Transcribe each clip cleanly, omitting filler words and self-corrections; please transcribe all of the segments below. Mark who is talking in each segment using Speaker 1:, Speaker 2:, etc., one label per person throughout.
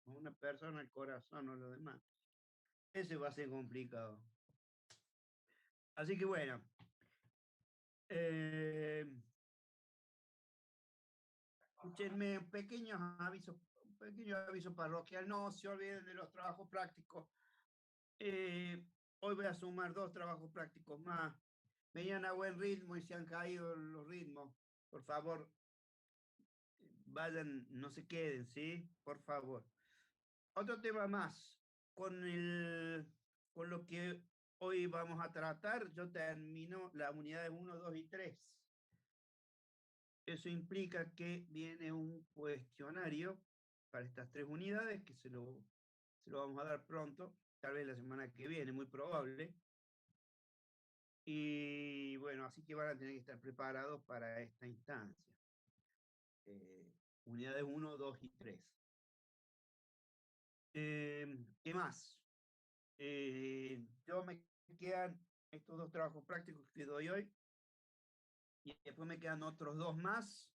Speaker 1: una persona el corazón o lo demás. Ese va a ser complicado. Así que bueno. Escúchenme, un pequeño aviso parroquial. No se olviden de los trabajos prácticos. Hoy voy a sumar 2 trabajos prácticos más. Venían a buen ritmo y se han caído los ritmos. Por favor, vayan, no se queden, ¿sí? Por favor. Otro tema más. Con lo que hoy vamos a tratar, yo termino las unidades 1, 2 y 3. Eso implica que viene un cuestionario para estas 3 unidades, que se lo vamos a dar pronto, tal vez la semana que viene, muy probable. Y bueno, así que van a tener que estar preparados para esta instancia. Unidades 1, 2 y 3. ¿Qué más? Yo me quedan estos 2 trabajos prácticos que doy hoy. Y después me quedan otros 2 más.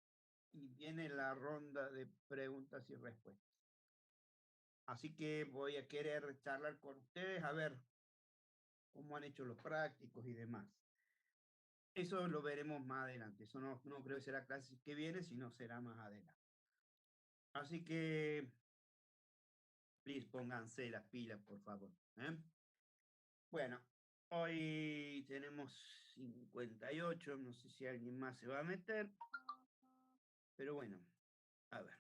Speaker 1: Y viene la ronda de preguntas y respuestas. Así que voy a querer charlar con ustedes a ver cómo han hecho los prácticos y demás. Eso lo veremos más adelante. Eso no creo que será clase que viene, sino será más adelante. Así que, please, pónganse las pilas, por favor. Bueno, hoy tenemos 58. No sé si alguien más se va a meter. Pero bueno, a ver.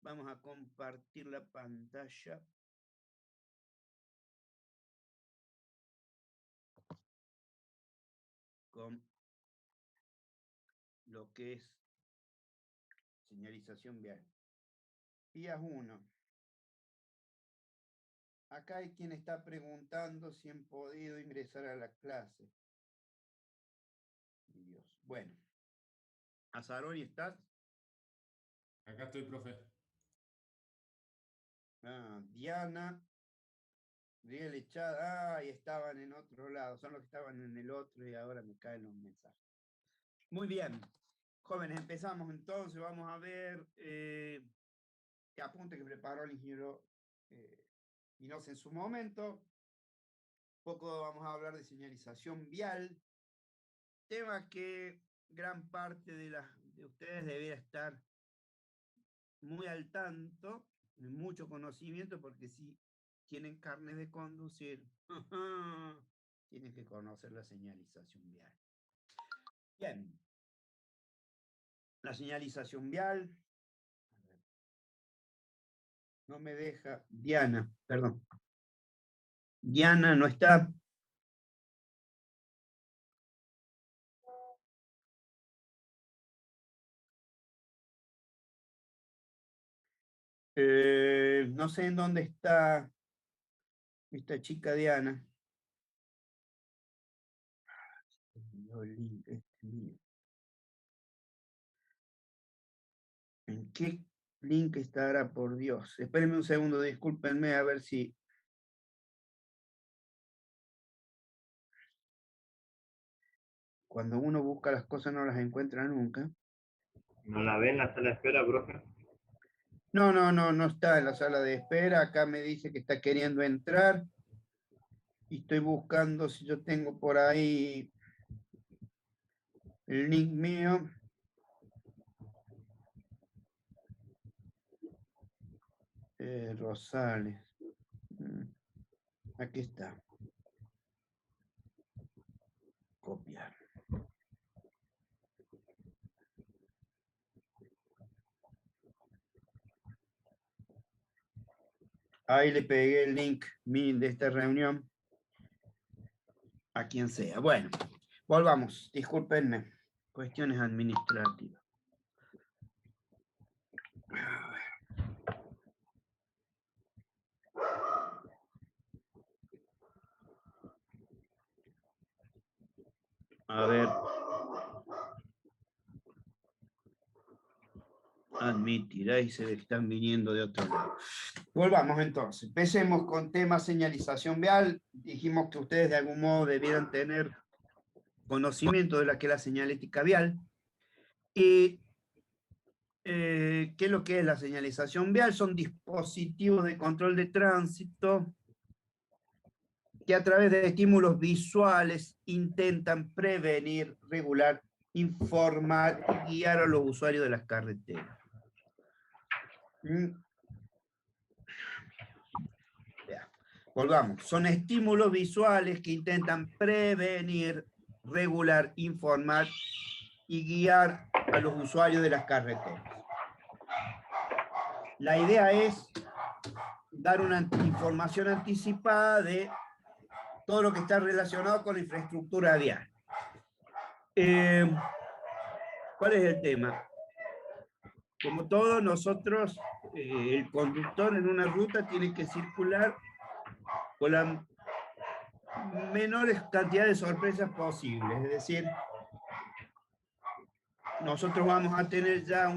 Speaker 1: Vamos a compartir la pantalla. Con lo que es señalización vial. Vías 1. Acá hay quien está preguntando si han podido ingresar a la clase. Dios. Bueno. Azaroni, ¿estás?
Speaker 2: Acá estoy, profe.
Speaker 1: Diana. Riel Echada. Y estaban en otro lado. Son los que estaban en el otro y ahora me caen los mensajes. Muy bien. Jóvenes, empezamos entonces. Vamos a ver qué apunte que preparó el ingeniero Inoz en su momento. Poco vamos a hablar de señalización vial, tema que gran parte de ustedes debería estar muy al tanto, mucho conocimiento, porque si tienen carnet de conducir, tienen que conocer la señalización vial. Bien. La señalización vial. No me deja. Diana, perdón. Diana no está. No sé en dónde está esta chica Diana. ¿En qué link estará, por Dios? Espérenme un segundo, discúlpenme a ver si... Cuando uno busca las cosas no las encuentra nunca.
Speaker 3: ¿No la ven en la sala de espera, profe?
Speaker 1: No está en la sala de espera. Acá me dice que está queriendo entrar. Y estoy buscando si yo tengo por ahí el link mío. Rosales. Aquí está. Copiar. Ahí le pegué el link de esta reunión. A quien sea. Bueno, volvamos. Discúlpenme. Cuestiones administrativas. A ver. Admitir, ahí se ve que están viniendo de otro lado. Volvamos entonces. Empecemos con tema señalización vial. Dijimos que ustedes de algún modo debieran tener conocimiento de la que es la señalética vial. Y ¿qué es lo que es la señalización vial? Son dispositivos de control de tránsito que a través de estímulos visuales intentan prevenir, regular, informar y guiar a los usuarios de las carreteras. Volvamos, son estímulos visuales que intentan prevenir, regular, informar y guiar a los usuarios de las carreteras. La idea es dar una información anticipada de todo lo que está relacionado con la infraestructura vial. ¿Cuál es el tema? Como todos nosotros, el conductor en una ruta tiene que circular con la menores cantidad de sorpresas posibles. Es decir, nosotros vamos a tener ya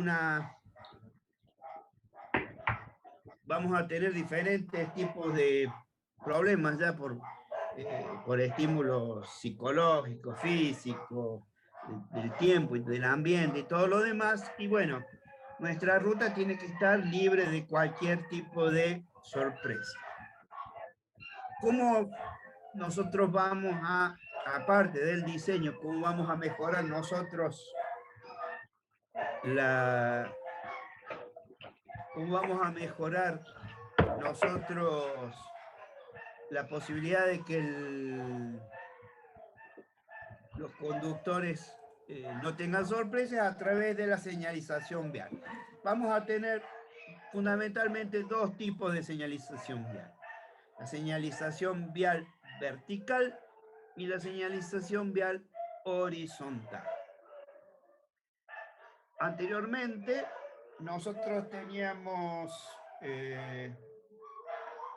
Speaker 1: vamos a tener diferentes tipos de problemas ya por estímulos psicológicos, físicos, del tiempo y del ambiente y todo lo demás. Y bueno, nuestra ruta tiene que estar libre de cualquier tipo de sorpresa. ¿Cómo nosotros vamos a, aparte del diseño, cómo vamos a mejorar nosotros cómo vamos a mejorar nosotros la posibilidad de que los conductores no tengan sorpresas a través de la señalización vial? Vamos a tener fundamentalmente dos tipos de señalización vial. La señalización vial vertical y la señalización vial horizontal. Anteriormente, nosotros teníamos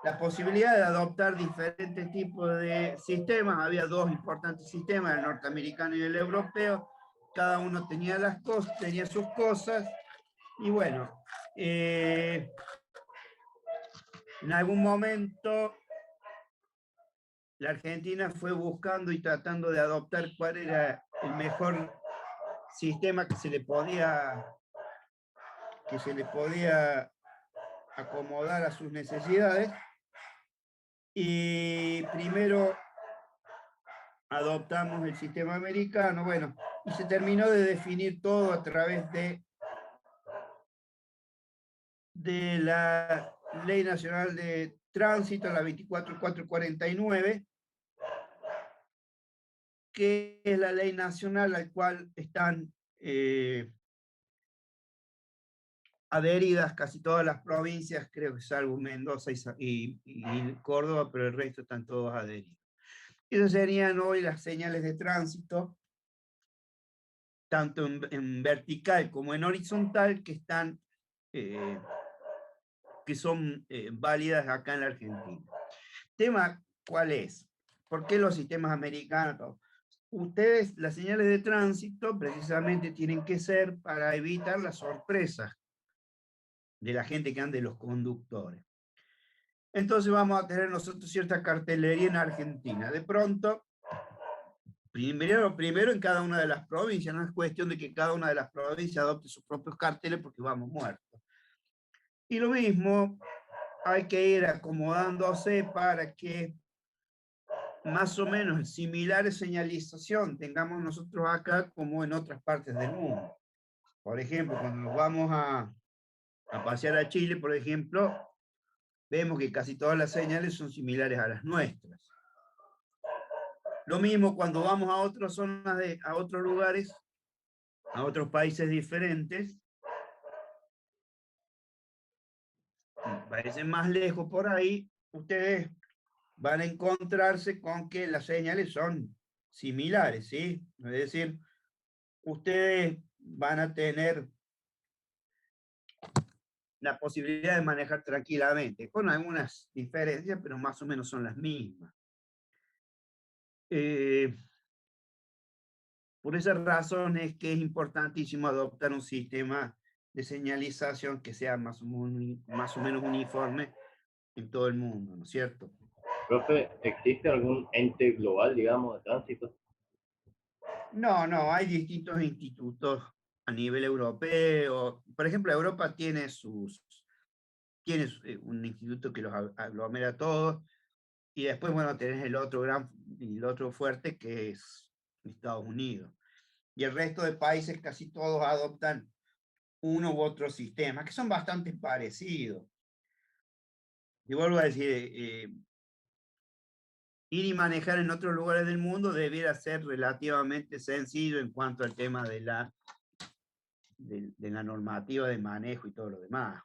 Speaker 1: la posibilidad de adoptar diferentes tipos de sistemas. Había dos importantes sistemas, el norteamericano y el europeo. Cada uno tenía tenía sus cosas. Y bueno, en algún momento la Argentina fue buscando y tratando de adoptar cuál era el mejor sistema que se le podía acomodar a sus necesidades. Y primero adoptamos el sistema americano, bueno, y se terminó de definir todo a través de la Ley Nacional de Tránsito, la 24449, que es la ley nacional al cual están adheridas casi todas las provincias, creo que salvo Mendoza y Córdoba, pero el resto están todos adheridos. Esas serían hoy las señales de tránsito, tanto en vertical como en horizontal, que son válidas acá en la Argentina. ¿Tema cuál es? ¿Por qué los sistemas americanos? Ustedes, las señales de tránsito, precisamente tienen que ser para evitar las sorpresas de la gente que anda, de los conductores. Entonces vamos a tener nosotros cierta cartelería en Argentina. De pronto, primero en cada una de las provincias, no es cuestión de que cada una de las provincias adopte sus propios carteles porque vamos muertos. Y lo mismo, hay que ir acomodándose para que más o menos similares señalización tengamos nosotros acá como en otras partes del mundo. Por ejemplo, cuando nos vamos a pasear a Chile, por ejemplo, vemos que casi todas las señales son similares a las nuestras. Lo mismo cuando vamos a otras zonas, a otros lugares, a otros países diferentes, parecen más lejos por ahí, ustedes van a encontrarse con que las señales son similares, ¿sí? Es decir, ustedes van a tener la posibilidad de manejar tranquilamente, con algunas diferencias, pero más o menos son las mismas. Por esa razón es que es importantísimo adoptar un sistema de señalización que sea más o menos uniforme en todo el mundo, ¿no es cierto?
Speaker 3: Profe, ¿existe algún ente global, digamos, de tránsito?
Speaker 1: No, hay distintos institutos a nivel europeo. Por ejemplo, Europa tiene un instituto que los aglomera a todos, y después, bueno, tenés el otro fuerte que es Estados Unidos. Y el resto de países casi todos adoptan uno u otro sistema, que son bastante parecidos. Y vuelvo a decir, ir y manejar en otros lugares del mundo debiera ser relativamente sencillo en cuanto al tema de la normativa de manejo y todo lo demás.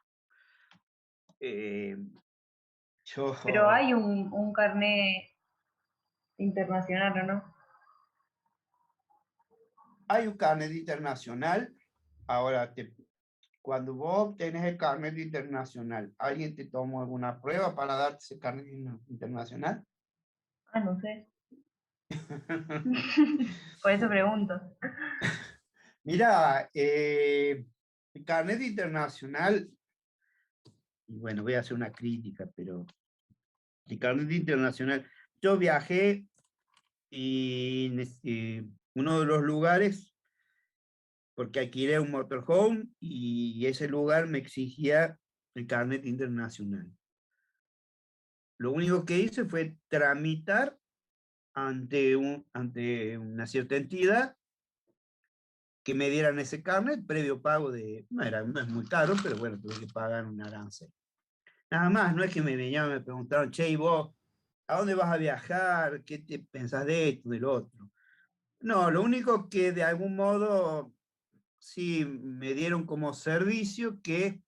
Speaker 4: Pero hay un carnet internacional, ¿o no?
Speaker 1: Hay un carnet internacional. Ahora, cuando vos tenés el carnet internacional, ¿alguien te tomó alguna prueba para darte ese carnet internacional?
Speaker 4: Ah, no sé. Por eso pregunto.
Speaker 1: Mira, el carnet internacional, y bueno, voy a hacer una crítica, pero el carnet internacional, yo viajé y uno de los lugares, porque alquilé un motorhome y ese lugar me exigía el carnet internacional. Lo único que hice fue tramitar ante una cierta entidad que me dieran ese carnet previo pago no es muy caro, pero bueno, tuve que pagar un arancel. Nada más, no es que me venían, me preguntaron, che, ¿y vos a dónde vas a viajar? ¿Qué te pensás de esto, del otro? No, lo único que de algún modo sí me dieron como servicio que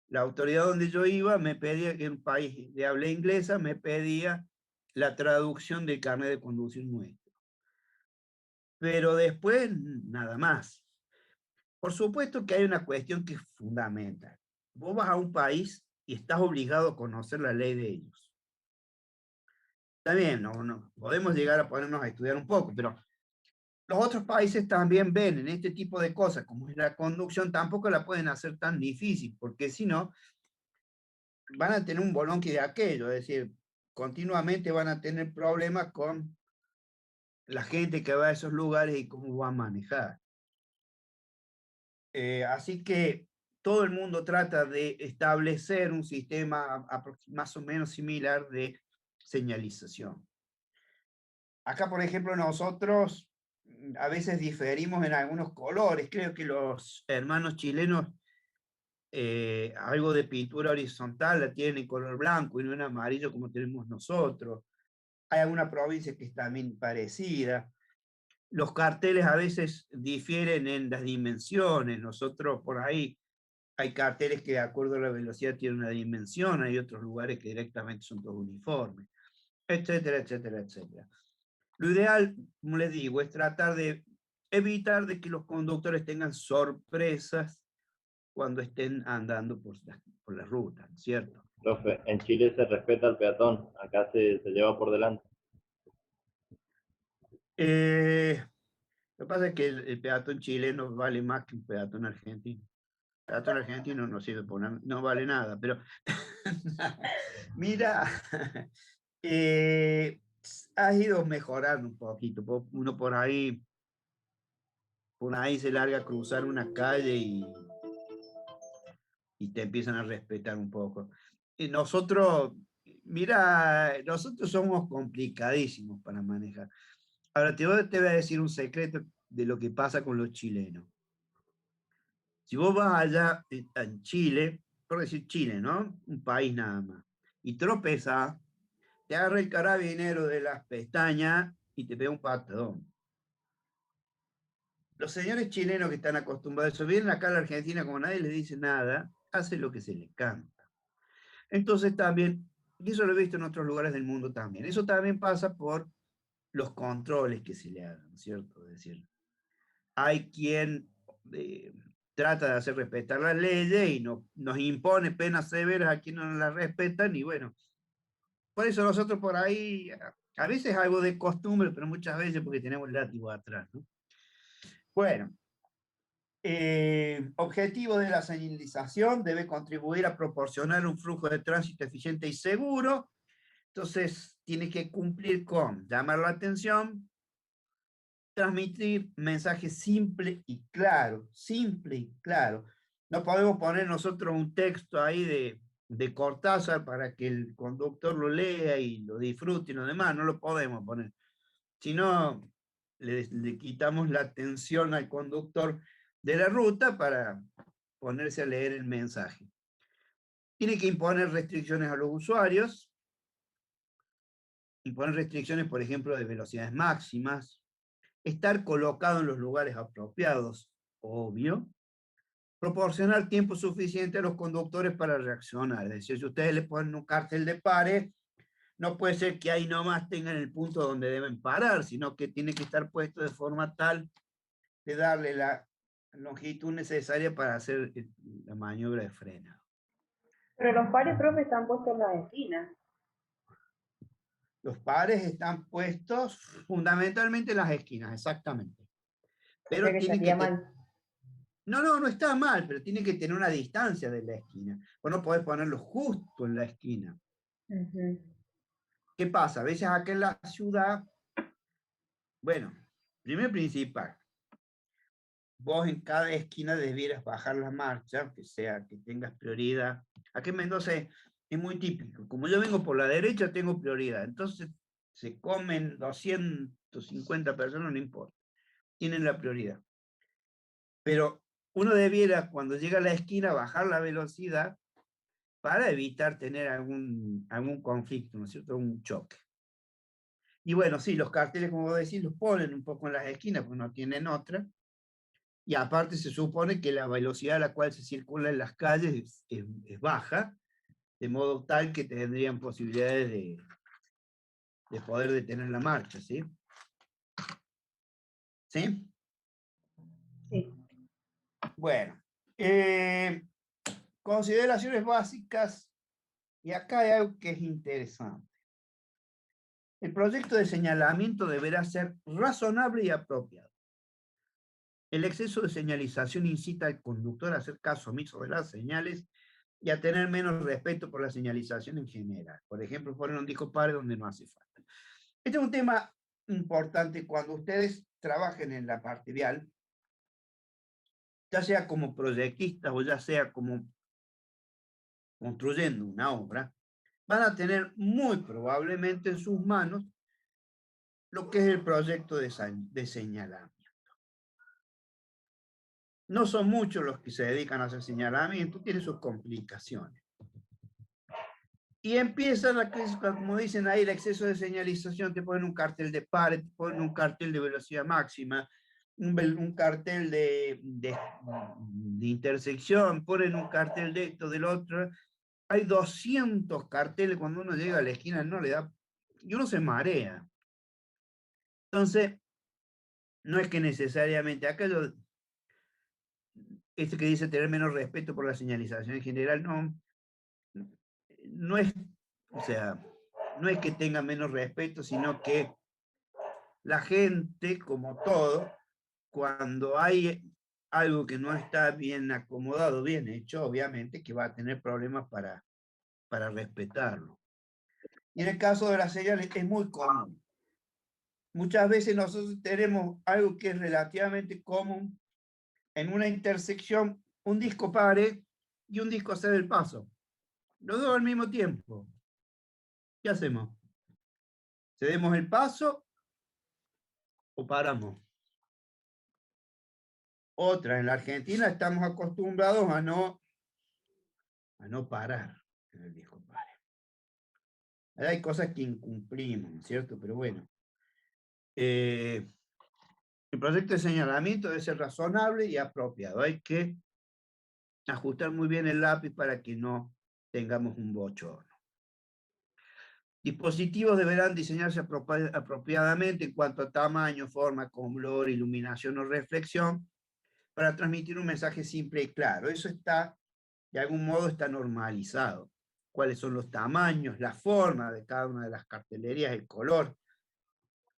Speaker 1: la autoridad donde yo iba me pedía, que en un país de habla inglesa, me pedía la traducción del carnet de conducir nuestro. Pero después, nada más. Por supuesto que hay una cuestión que es fundamental. Vos vas a un país y estás obligado a conocer la ley de ellos. Está bien, no, podemos llegar a ponernos a estudiar un poco, pero los otros países también ven en este tipo de cosas, como es la conducción, tampoco la pueden hacer tan difícil, porque si no, van a tener un bolonqui de aquello, es decir, continuamente van a tener problemas con la gente que va a esos lugares y cómo va a manejar. Así que todo el mundo trata de establecer un sistema más o menos similar de señalización. Acá, por ejemplo, nosotros a veces diferimos en algunos colores. Creo que los hermanos chilenos algo de pintura horizontal la tienen en color blanco y no en amarillo como tenemos nosotros. Hay alguna provincia que es también parecida. Los carteles a veces difieren en las dimensiones. Nosotros por ahí hay carteles que de acuerdo a la velocidad tienen una dimensión, hay otros lugares que directamente son todos uniformes, etcétera, etcétera, etcétera. Lo ideal, como les digo, es tratar de evitar de que los conductores tengan sorpresas cuando estén andando por la ruta, ¿cierto?
Speaker 3: Profe, en Chile se respeta al peatón, acá se lleva por delante.
Speaker 1: Lo que pasa es que el peatón chileno vale más que un peatón argentino. El peatón argentino no sirve por nada, no vale nada, pero mira, has ido mejorando un poquito. Uno por ahí se larga a cruzar una calle y te empiezan a respetar un poco. Y nosotros, mira, nosotros somos complicadísimos para manejar. Ahora te voy a decir un secreto de lo que pasa con los chilenos. Si vos vas allá en Chile, por decir Chile, ¿no? Un país nada más, y tropezás, te agarra el carabinero de las pestañas y te pega un patadón. Los señores chilenos que están acostumbrados a eso, vienen acá a la Argentina como nadie les dice nada, hacen lo que se les canta. Entonces también, y eso lo he visto en otros lugares del mundo también, eso también pasa por los controles que se le hagan, ¿cierto? Es decir, hay quien trata de hacer respetar las leyes y nos impone penas severas a quienes no las respetan, y bueno, por eso nosotros por ahí, a veces algo de costumbre, pero muchas veces porque tenemos el látigo atrás, ¿no? Bueno, objetivo de la señalización debe contribuir a proporcionar un flujo de tránsito eficiente y seguro. Entonces, tiene que cumplir con llamar la atención, transmitir mensaje simple y claro, simple y claro. No podemos poner nosotros un texto ahí de Cortázar para que el conductor lo lea y lo disfrute y lo demás, no lo podemos poner. Si no, le quitamos la atención al conductor de la ruta para ponerse a leer el mensaje. Tiene que imponer restricciones a los usuarios, imponer restricciones, por ejemplo, de velocidades máximas, estar colocado en los lugares apropiados, obvio, proporcionar tiempo suficiente a los conductores para reaccionar. Es decir, si ustedes le ponen un cartel de pare, no puede ser que ahí nomás tengan el punto donde deben parar, sino que tiene que estar puesto de forma tal de darle la longitud necesaria para hacer la maniobra de freno.
Speaker 4: Pero los pares, profe, están puestos en las esquinas.
Speaker 1: Los pares están puestos fundamentalmente en las esquinas, exactamente. Pero tienen que
Speaker 4: mal.
Speaker 1: No está mal, pero tiene que tener una distancia de la esquina. Vos no podés ponerlo justo en la esquina. ¿Qué pasa? A veces acá en la ciudad, bueno, primer principal, vos en cada esquina debieras bajar la marcha, que sea que tengas prioridad. Aquí en Mendoza es muy típico. Como yo vengo por la derecha, tengo prioridad. Entonces, se comen 250 personas, no importa. Tienen la prioridad. Pero uno debiera, cuando llega a la esquina, bajar la velocidad para evitar tener algún conflicto, ¿no es cierto? Un choque. Y bueno, sí, los carteles, como vos decís, los ponen un poco en las esquinas, porque no tienen otra. Y aparte se supone que la velocidad a la cual se circula en las calles es baja, de modo tal que tendrían posibilidades de poder detener la marcha, ¿sí? ¿Sí?
Speaker 4: Sí.
Speaker 1: Bueno, consideraciones básicas, y acá hay algo que es interesante. El proyecto de señalamiento deberá ser razonable y apropiado. El exceso de señalización incita al conductor a hacer caso omiso de las señales y a tener menos respeto por la señalización en general. Por ejemplo, poner un disco pare donde no hace falta. Este es un tema importante cuando ustedes trabajen en la parte vial, ya sea como proyectistas o ya sea como construyendo una obra, van a tener muy probablemente en sus manos lo que es el proyecto de señalamiento. No son muchos los que se dedican a hacer señalamiento, tiene sus complicaciones. Y empieza la crisis, como dicen ahí, el exceso de señalización, te ponen un cartel de pare, te ponen un cartel de velocidad máxima, un cartel de intersección, ponen un cartel de esto, del otro. Hay 200 carteles, cuando uno llega a la esquina no le da, y uno se marea. Entonces, no es que necesariamente, acá este que dice tener menos respeto por la señalización en general, no es, o sea, no es que tenga menos respeto, sino que la gente, como todo, cuando hay algo que no está bien acomodado, bien hecho, obviamente que va a tener problemas para respetarlo. Y en el caso de las señales es muy común. Muchas veces nosotros tenemos algo que es relativamente común en una intersección, un disco pare y un disco cede el paso. Los dos al mismo tiempo. ¿Qué hacemos? ¿Cedemos el paso o paramos? Otra, en la Argentina estamos acostumbrados a no parar en el disco pare. Hay cosas que incumplimos, ¿no es cierto? Pero bueno. El proyecto de señalamiento debe ser razonable y apropiado. Hay que ajustar muy bien el lápiz para que no tengamos un bochorno. Dispositivos deberán diseñarse apropiadamente en cuanto a tamaño, forma, color, iluminación o reflexión para transmitir un mensaje simple y claro. Eso está, de algún modo, está normalizado. Cuáles son los tamaños, la forma de cada una de las cartelerías, el color,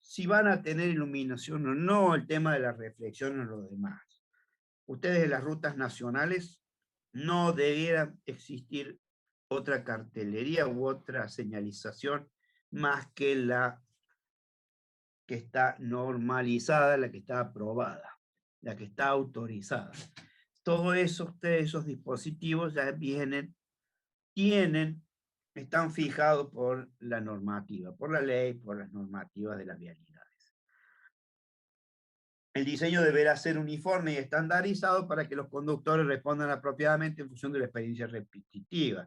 Speaker 1: si van a tener iluminación o no, el tema de la reflexión o lo demás. Ustedes en las rutas nacionales no debieran existir otra cartelería u otra señalización más que la que está normalizada, la que está aprobada, la que está autorizada. Todos esos dispositivos ya están fijados por la normativa, por la ley, por las normativas de las vialidades. El diseño deberá ser uniforme y estandarizado para que los conductores respondan apropiadamente en función de la experiencia repetitiva.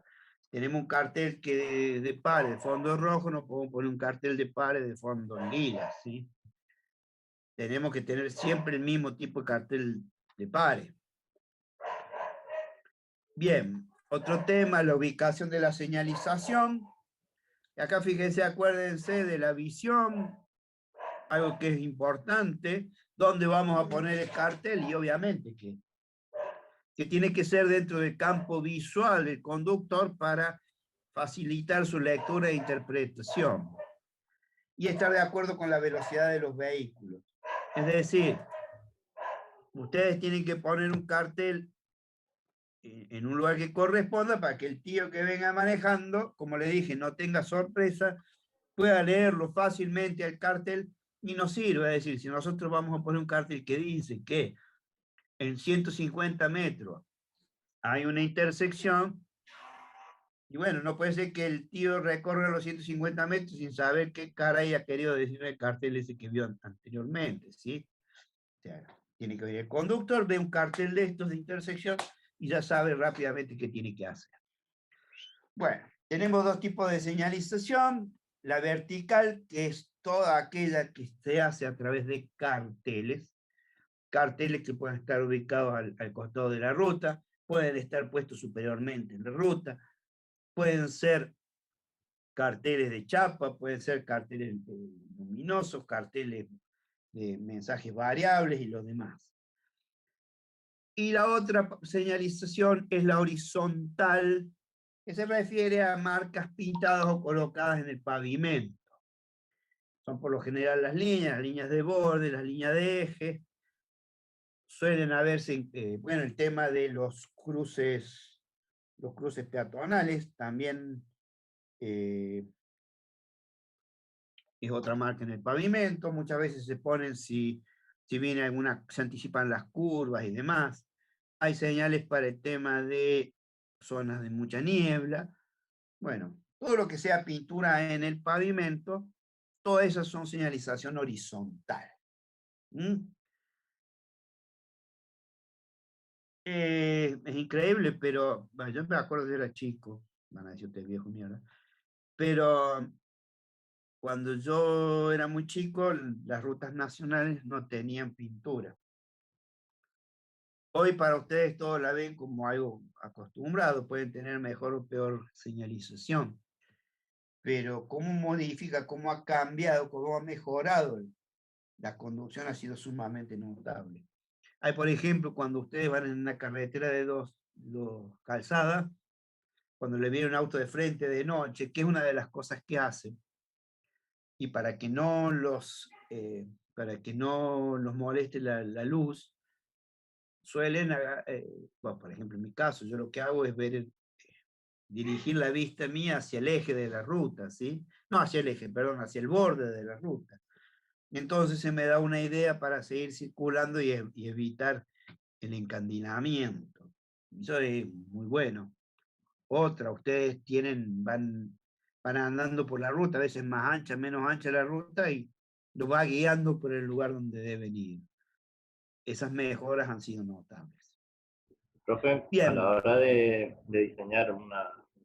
Speaker 1: Tenemos un cartel que de pare de fondo rojo, no podemos poner un cartel de pare de fondo lila, ¿sí? Tenemos que tener siempre el mismo tipo de cartel de pare. Bien, otro tema, la ubicación de la señalización. Acá fíjense, acuérdense de la visión, algo que es importante, dónde vamos a poner el cartel y obviamente que tiene que ser dentro del campo visual del conductor para facilitar su lectura e interpretación. Y estar de acuerdo con la velocidad de los vehículos. Es decir, ustedes tienen que poner un cartel en un lugar que corresponda para que el tío que venga manejando, como le dije, no tenga sorpresa, pueda leerlo fácilmente al cartel y nos sirva. Es decir, si nosotros vamos a poner un cartel que dice que en 150 metros hay una intersección, y bueno, no puede ser que el tío recorra los 150 metros sin saber qué cara haya querido decir el cartel ese que vio anteriormente, ¿sí? O sea, tiene que ver el conductor, ve un cartel de estos de intersección y ya sabe rápidamente qué tiene que hacer. Bueno, tenemos dos tipos de señalización. La vertical, que es toda aquella que se hace a través de carteles. Carteles que pueden estar ubicados al costado de la ruta, pueden estar puestos superiormente en la ruta, pueden ser carteles de chapa, pueden ser carteles luminosos, carteles de mensajes variables y los demás. Y la otra señalización es la horizontal, que se refiere a marcas pintadas o colocadas en el pavimento. Son por lo general las líneas de borde, las líneas de eje. Suelen haberse, bueno, el tema de los cruces peatonales también es otra marca en el pavimento. Muchas veces se ponen si viene alguna, se anticipan las curvas y demás. Hay señales para el tema de zonas de mucha niebla. Bueno, todo lo que sea pintura en el pavimento, todas esas son señalización horizontal. Es increíble, pero bueno, yo me acuerdo de era chico, van a decir usted viejo mierda, pero cuando yo era muy chico, las rutas nacionales no tenían pintura. Hoy para ustedes todos la ven como algo acostumbrado, pueden tener mejor o peor señalización, pero cómo modifica, cómo ha cambiado, cómo ha mejorado la conducción ha sido sumamente notable. Hay, por ejemplo, cuando ustedes van en una carretera de dos calzadas, cuando le viene un auto de frente de noche, que es una de las cosas que hacen, y para que no los moleste la luz, suelen, bueno, por ejemplo, en mi caso, yo lo que hago es dirigir la vista mía hacia el eje de la ruta, ¿sí? No hacia el eje, perdón, hacia el borde de la ruta. Entonces se me da una idea para seguir circulando y evitar el encandilamiento. Eso es muy bueno. Otra, ustedes van andando por la ruta, a veces más ancha, menos ancha la ruta, y lo va guiando por el lugar donde deben ir. Esas mejoras han sido notables.
Speaker 3: Profe,
Speaker 1: Bien.
Speaker 3: a la hora de diseñar un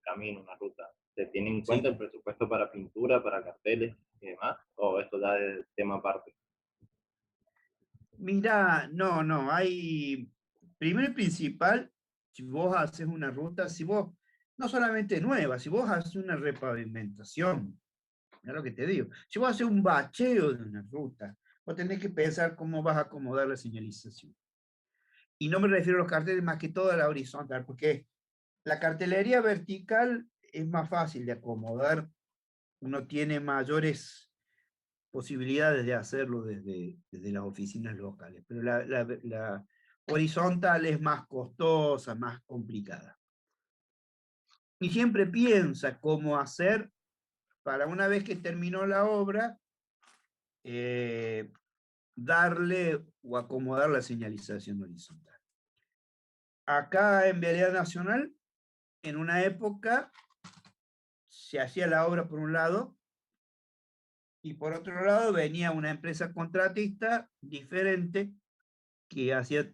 Speaker 3: camino, una ruta, ¿se tiene en cuenta el presupuesto para pintura, para carteles y demás? ¿O esto ya es tema aparte?
Speaker 1: Mira, no, hay, primero y principal, si vos haces una ruta, si vos, no solamente nueva, si vos haces una repavimentación, mira lo que te digo, si vos haces un bacheo de una ruta, vos tenés que pensar cómo vas a acomodar la señalización. Y no me refiero a los carteles más que todo a la horizontal, porque la cartelería vertical es más fácil de acomodar, uno tiene mayores posibilidades de hacerlo desde las oficinas locales, pero la horizontal es más costosa, más complicada. Y siempre piensa cómo hacer para una vez que terminó la obra, darle o acomodar la señalización horizontal. Acá en Vialidad Nacional, en una época, se hacía la obra por un lado, y por otro lado venía una empresa contratista diferente que hacía,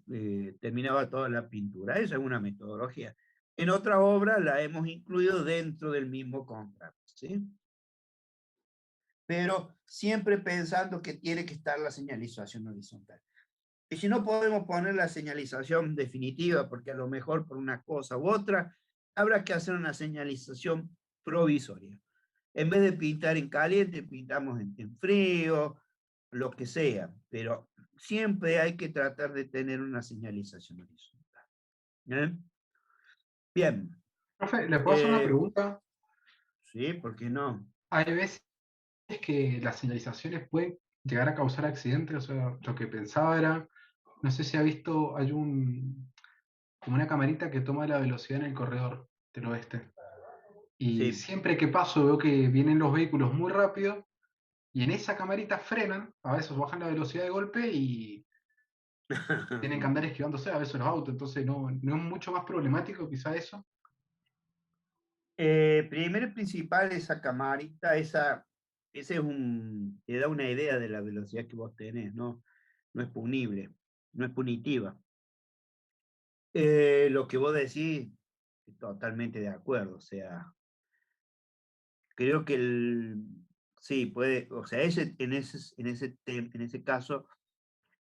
Speaker 1: terminaba toda la pintura. Esa es una metodología. En otras obras la hemos incluido dentro del mismo contrato, ¿sí? Pero siempre pensando que tiene que estar la señalización horizontal. Y si no podemos poner la señalización definitiva, porque a lo mejor por una cosa u otra, habrá que hacer una señalización provisoria. En vez de pintar en caliente, pintamos en frío, lo que sea, pero siempre hay que tratar de tener una señalización horizontal. ¿Eh? Bien.
Speaker 5: Profe, ¿le puedo hacer una pregunta?
Speaker 1: Sí, ¿por qué no?
Speaker 5: Hay veces que las señalizaciones pueden llegar a causar accidentes, o sea, lo que pensaba era, no sé si ha visto, hay como una camarita que toma la velocidad en el corredor del oeste. Y
Speaker 1: Sí.
Speaker 5: siempre que paso veo que vienen los vehículos muy rápido y en esa camarita frenan, a veces bajan la velocidad de golpe y tienen que andar esquivándose a veces los autos, entonces no es mucho más problemático quizá eso.
Speaker 1: Primero y principal, esa camarita, ese es te da una idea de la velocidad que vos tenés, ¿no? No es punible, no es punitiva. Lo que vos decís, totalmente de acuerdo, o sea, creo que sí, puede, o sea, en ese caso,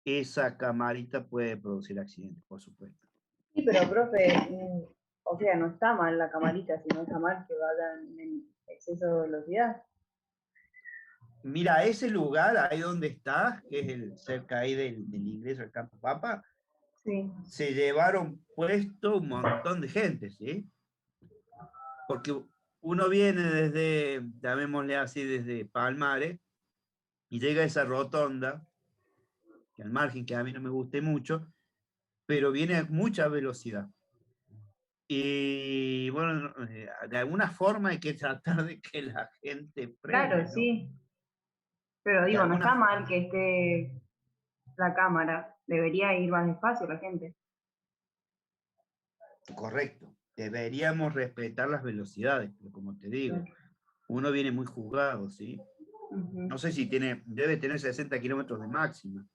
Speaker 1: esa camarita puede producir accidentes, por supuesto.
Speaker 4: Sí, pero profe, o sea, no está mal la camarita, sino está mal que vayan en exceso de velocidad.
Speaker 1: Mira, ese lugar, ahí donde está, que es cerca ahí del ingreso al Campo Papa,
Speaker 4: Sí.
Speaker 1: se llevaron puesto un montón de gente, ¿sí? Porque uno viene desde, llamémosle así, desde Palmares, y llega a esa rotonda, que al margen que a mí no me guste mucho, pero viene a mucha velocidad. Y bueno, de alguna forma hay que tratar de que la gente frene,
Speaker 4: Claro,
Speaker 1: ¿no?
Speaker 4: sí. Pero
Speaker 1: De
Speaker 4: digo, no
Speaker 1: alguna
Speaker 4: está
Speaker 1: forma.
Speaker 4: mal que esté la cámara. Debería ir más despacio la gente.
Speaker 1: Correcto. Deberíamos respetar las velocidades, pero como te digo, uno viene muy jugado, ¿sí? No sé si debe tener 60 kilómetros de máxima.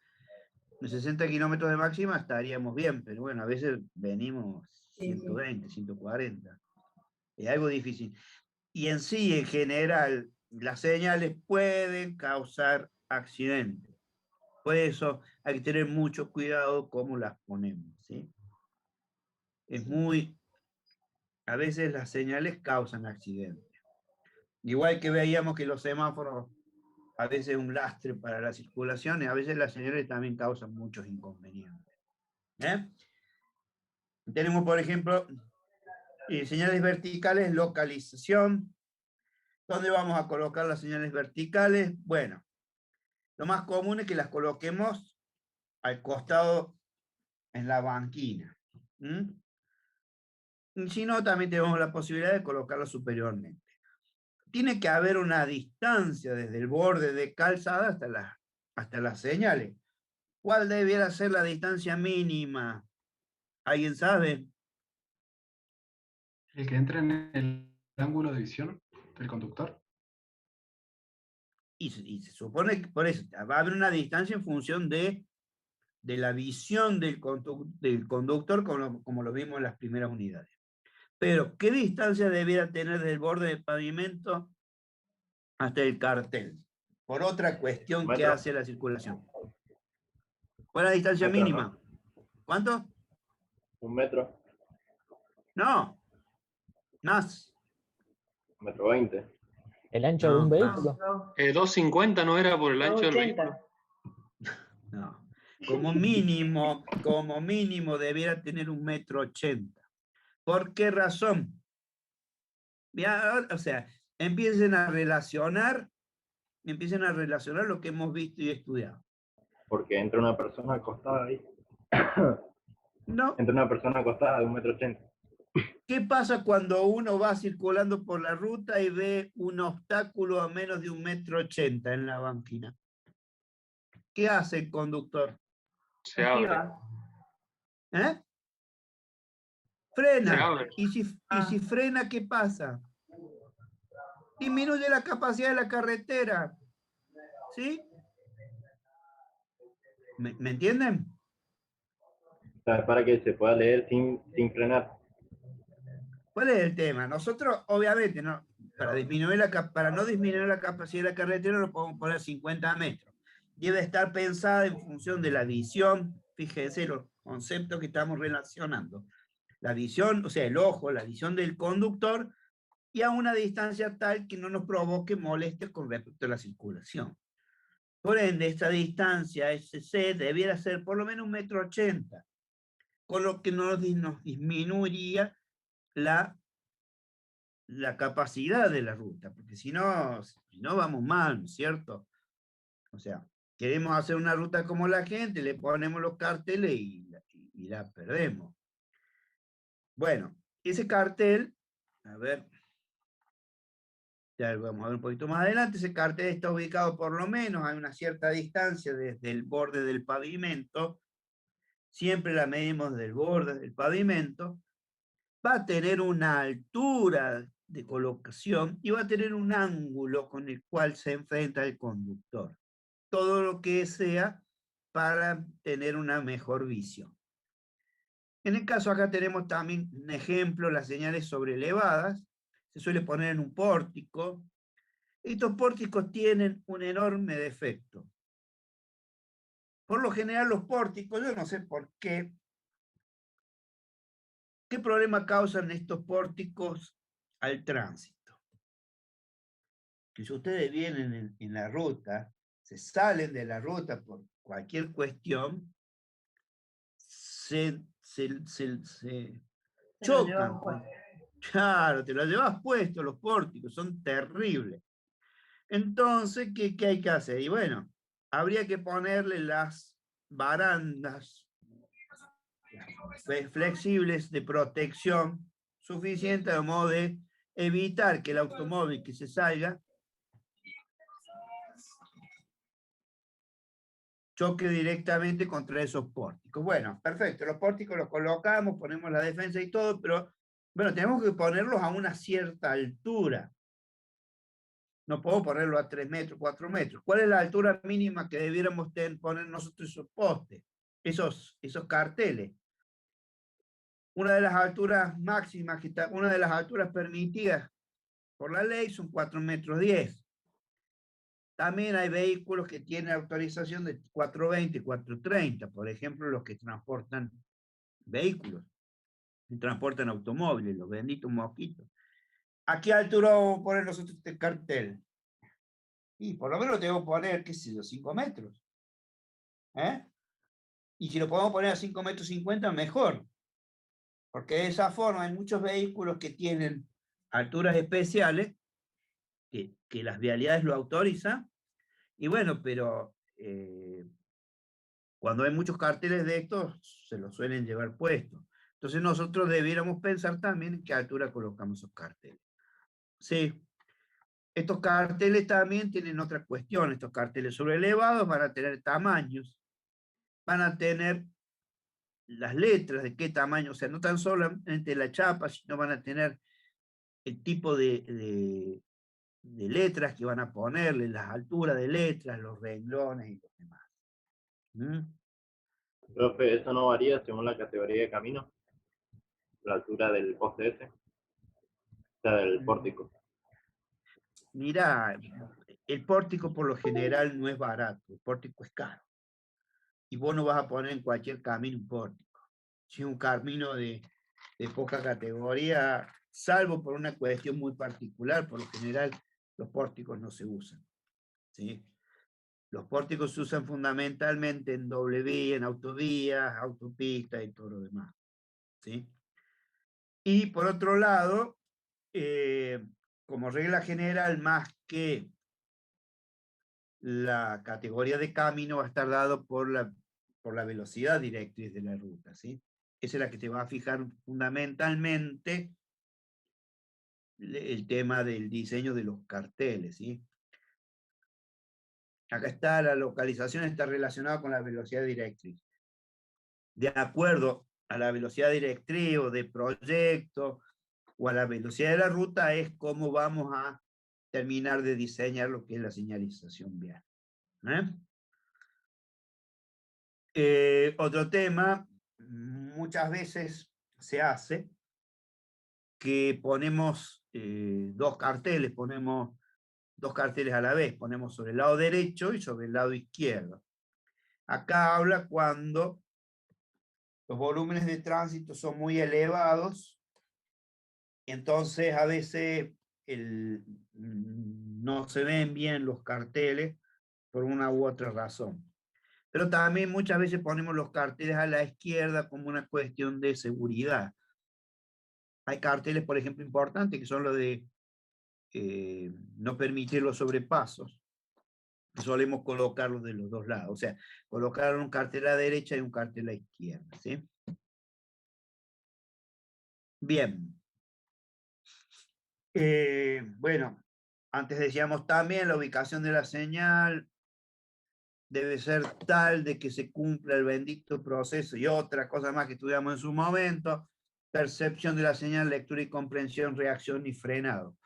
Speaker 1: En 60 kilómetros de máxima estaríamos bien, pero bueno, a veces venimos 120, 140. Es algo difícil. Y en sí, en general, las señales pueden causar accidentes. Por eso hay que tener mucho cuidado cómo las ponemos, ¿sí? A veces las señales causan accidentes. Igual que veíamos que los semáforos a veces un lastre para la circulación y a veces las señales también causan muchos inconvenientes. Tenemos, por ejemplo, señales verticales, localización. ¿Dónde vamos a colocar las señales verticales? Bueno, lo más común es que las coloquemos al costado en la banquina. Y si no, también tenemos la posibilidad de colocarlas superiormente. Tiene que haber una distancia desde el borde de calzada hasta las señales. ¿Cuál debiera ser la distancia mínima? ¿Alguien sabe?
Speaker 5: El que entra en el ángulo de visión del conductor.
Speaker 1: Y se supone que por eso va a haber una distancia en función de la visión del conductor como lo vimos en las primeras unidades. Pero, ¿qué distancia debiera tener del borde del pavimento hasta el cartel? Por otra cuestión que hace la circulación. ¿Cuál es la distancia mínima? ¿No? ¿Cuánto?
Speaker 3: 1 metro.
Speaker 1: No. Más.
Speaker 3: 1,20 m.
Speaker 6: ¿El ancho de un vehículo?
Speaker 7: 250 no era por el ancho del
Speaker 4: 280.
Speaker 7: vehículo.
Speaker 1: No. Como mínimo debiera tener 1,80 m. ¿Por qué razón? O sea, empiecen a relacionar lo que hemos visto y estudiado.
Speaker 3: Porque entra una persona acostada ahí.
Speaker 1: No.
Speaker 3: Entra una persona acostada de 1,80 m.
Speaker 1: ¿Qué pasa cuando uno va circulando por la ruta y ve un obstáculo a menos de 1,80 m en la banquina? ¿qué hace el conductor?
Speaker 7: Se abre.
Speaker 4: Esquiva.
Speaker 1: ¿Eh?
Speaker 7: Se
Speaker 1: Frena.
Speaker 7: abre.
Speaker 1: Y si frena, ¿qué pasa? Disminuye la capacidad de la carretera. ¿Sí? ¿Me entienden?
Speaker 3: O sea, para que se pueda leer sin frenar.
Speaker 1: ¿Cuál es el tema? Nosotros, obviamente, para no disminuir la capacidad de la carretera, lo podemos poner 50 metros. Debe estar pensada en función de la visión. Fíjense los conceptos que estamos relacionando. La visión, o sea, el ojo, la visión del conductor, y a una distancia tal que no nos provoque molestias con respecto a la circulación. Por ende, esta distancia SC debiera ser por lo menos 1,80 m, con lo que nos disminuiría la capacidad de la ruta, porque si no vamos mal, ¿no es cierto? O sea, queremos hacer una ruta como la gente, le ponemos los carteles y la perdemos. Bueno, ese cartel, a ver, ya lo vamos a ver un poquito más adelante, ese cartel está ubicado por lo menos a una cierta distancia desde el borde del pavimento, siempre la medimos del borde del pavimento, va a tener una altura de colocación y va a tener un ángulo con el cual se enfrenta el conductor. Todo lo que sea para tener una mejor visión. En el caso acá tenemos también un ejemplo, las señales sobrelevadas. Se suele poner en un pórtico. Estos pórticos tienen un enorme defecto. Por lo general los pórticos, yo no sé por qué, ¿qué problema causan estos pórticos al tránsito? Que si ustedes vienen en la ruta, se salen de la ruta por cualquier cuestión, se chocan. Claro, te lo llevas puesto, los pórticos son terribles. Entonces, ¿qué hay que hacer? Y bueno, habría que ponerle las barandas flexibles de protección suficiente de modo de evitar que el automóvil que se salga choque directamente contra esos pórticos. Bueno, perfecto, los pórticos los colocamos, ponemos la defensa y todo, pero bueno, tenemos que ponerlos a una cierta altura. No puedo ponerlo a 3 metros, 4 metros. ¿Cuál es la altura mínima que debiéramos poner nosotros esos postes, esos carteles? Una de las alturas máximas, una de las alturas permitidas por la ley son 4,10 metros. También hay vehículos que tienen autorización de 4,20, 4,30, por ejemplo, los que transportan vehículos, que transportan automóviles, los benditos mosquitos. ¿A qué altura vamos a poner nosotros este cartel? Y por lo menos tengo que poner, qué sé yo, 5 metros. Y si lo podemos poner a 5,50 metros, mejor. Porque de esa forma hay muchos vehículos que tienen alturas especiales, que las vialidades lo autorizan. Y bueno, pero cuando hay muchos carteles de estos, se los suelen llevar puestos. Entonces nosotros debiéramos pensar también en qué altura colocamos esos carteles. Sí. Estos carteles también tienen otra cuestión. Estos carteles sobrelevados van a tener tamaños, van a tener las letras de qué tamaño, o sea, no tan solamente la chapa, sino van a tener el tipo de letras que van a ponerle, las alturas de letras, los renglones y los demás.
Speaker 3: Profe, ¿eso no varía según la categoría de camino? La altura del poste ese, o sea, del pórtico.
Speaker 1: Mira, el pórtico por lo general no es barato, el pórtico es caro. Y vos no vas a poner en cualquier camino un pórtico. Si es un camino de poca categoría, salvo por una cuestión muy particular, por lo general los pórticos no se usan. ¿Sí? Los pórticos se usan fundamentalmente en doble vía, en autovías, autopistas y todo lo demás. ¿Sí? Y por otro lado, como regla general, más que la categoría de camino va a estar dado por la velocidad directriz de la ruta, ¿sí? Esa es la que te va a fijar fundamentalmente el tema del diseño de los carteles, ¿sí? Acá está, la localización está relacionada con la velocidad directriz. De acuerdo a la velocidad directriz o de proyecto o a la velocidad de la ruta es cómo vamos a terminar de diseñar lo que es la señalización vial. Otro tema, muchas veces se hace que ponemos dos carteles a la vez, ponemos sobre el lado derecho y sobre el lado izquierdo. Acá habla cuando los volúmenes de tránsito son muy elevados, entonces a veces no se ven bien los carteles por una u otra razón. Pero también muchas veces ponemos los carteles a la izquierda como una cuestión de seguridad. Hay carteles, por ejemplo, importantes, que son los de no permitir los sobrepasos. Solemos colocarlos de los dos lados, o sea, colocar un cartel a la derecha y un cartel a la izquierda, ¿sí? Bien. Bueno, antes decíamos también la ubicación de la señal debe ser tal de que se cumpla el bendito proceso y otra cosa más que estudiamos en su momento, percepción de la señal, lectura y comprensión, reacción y frenado.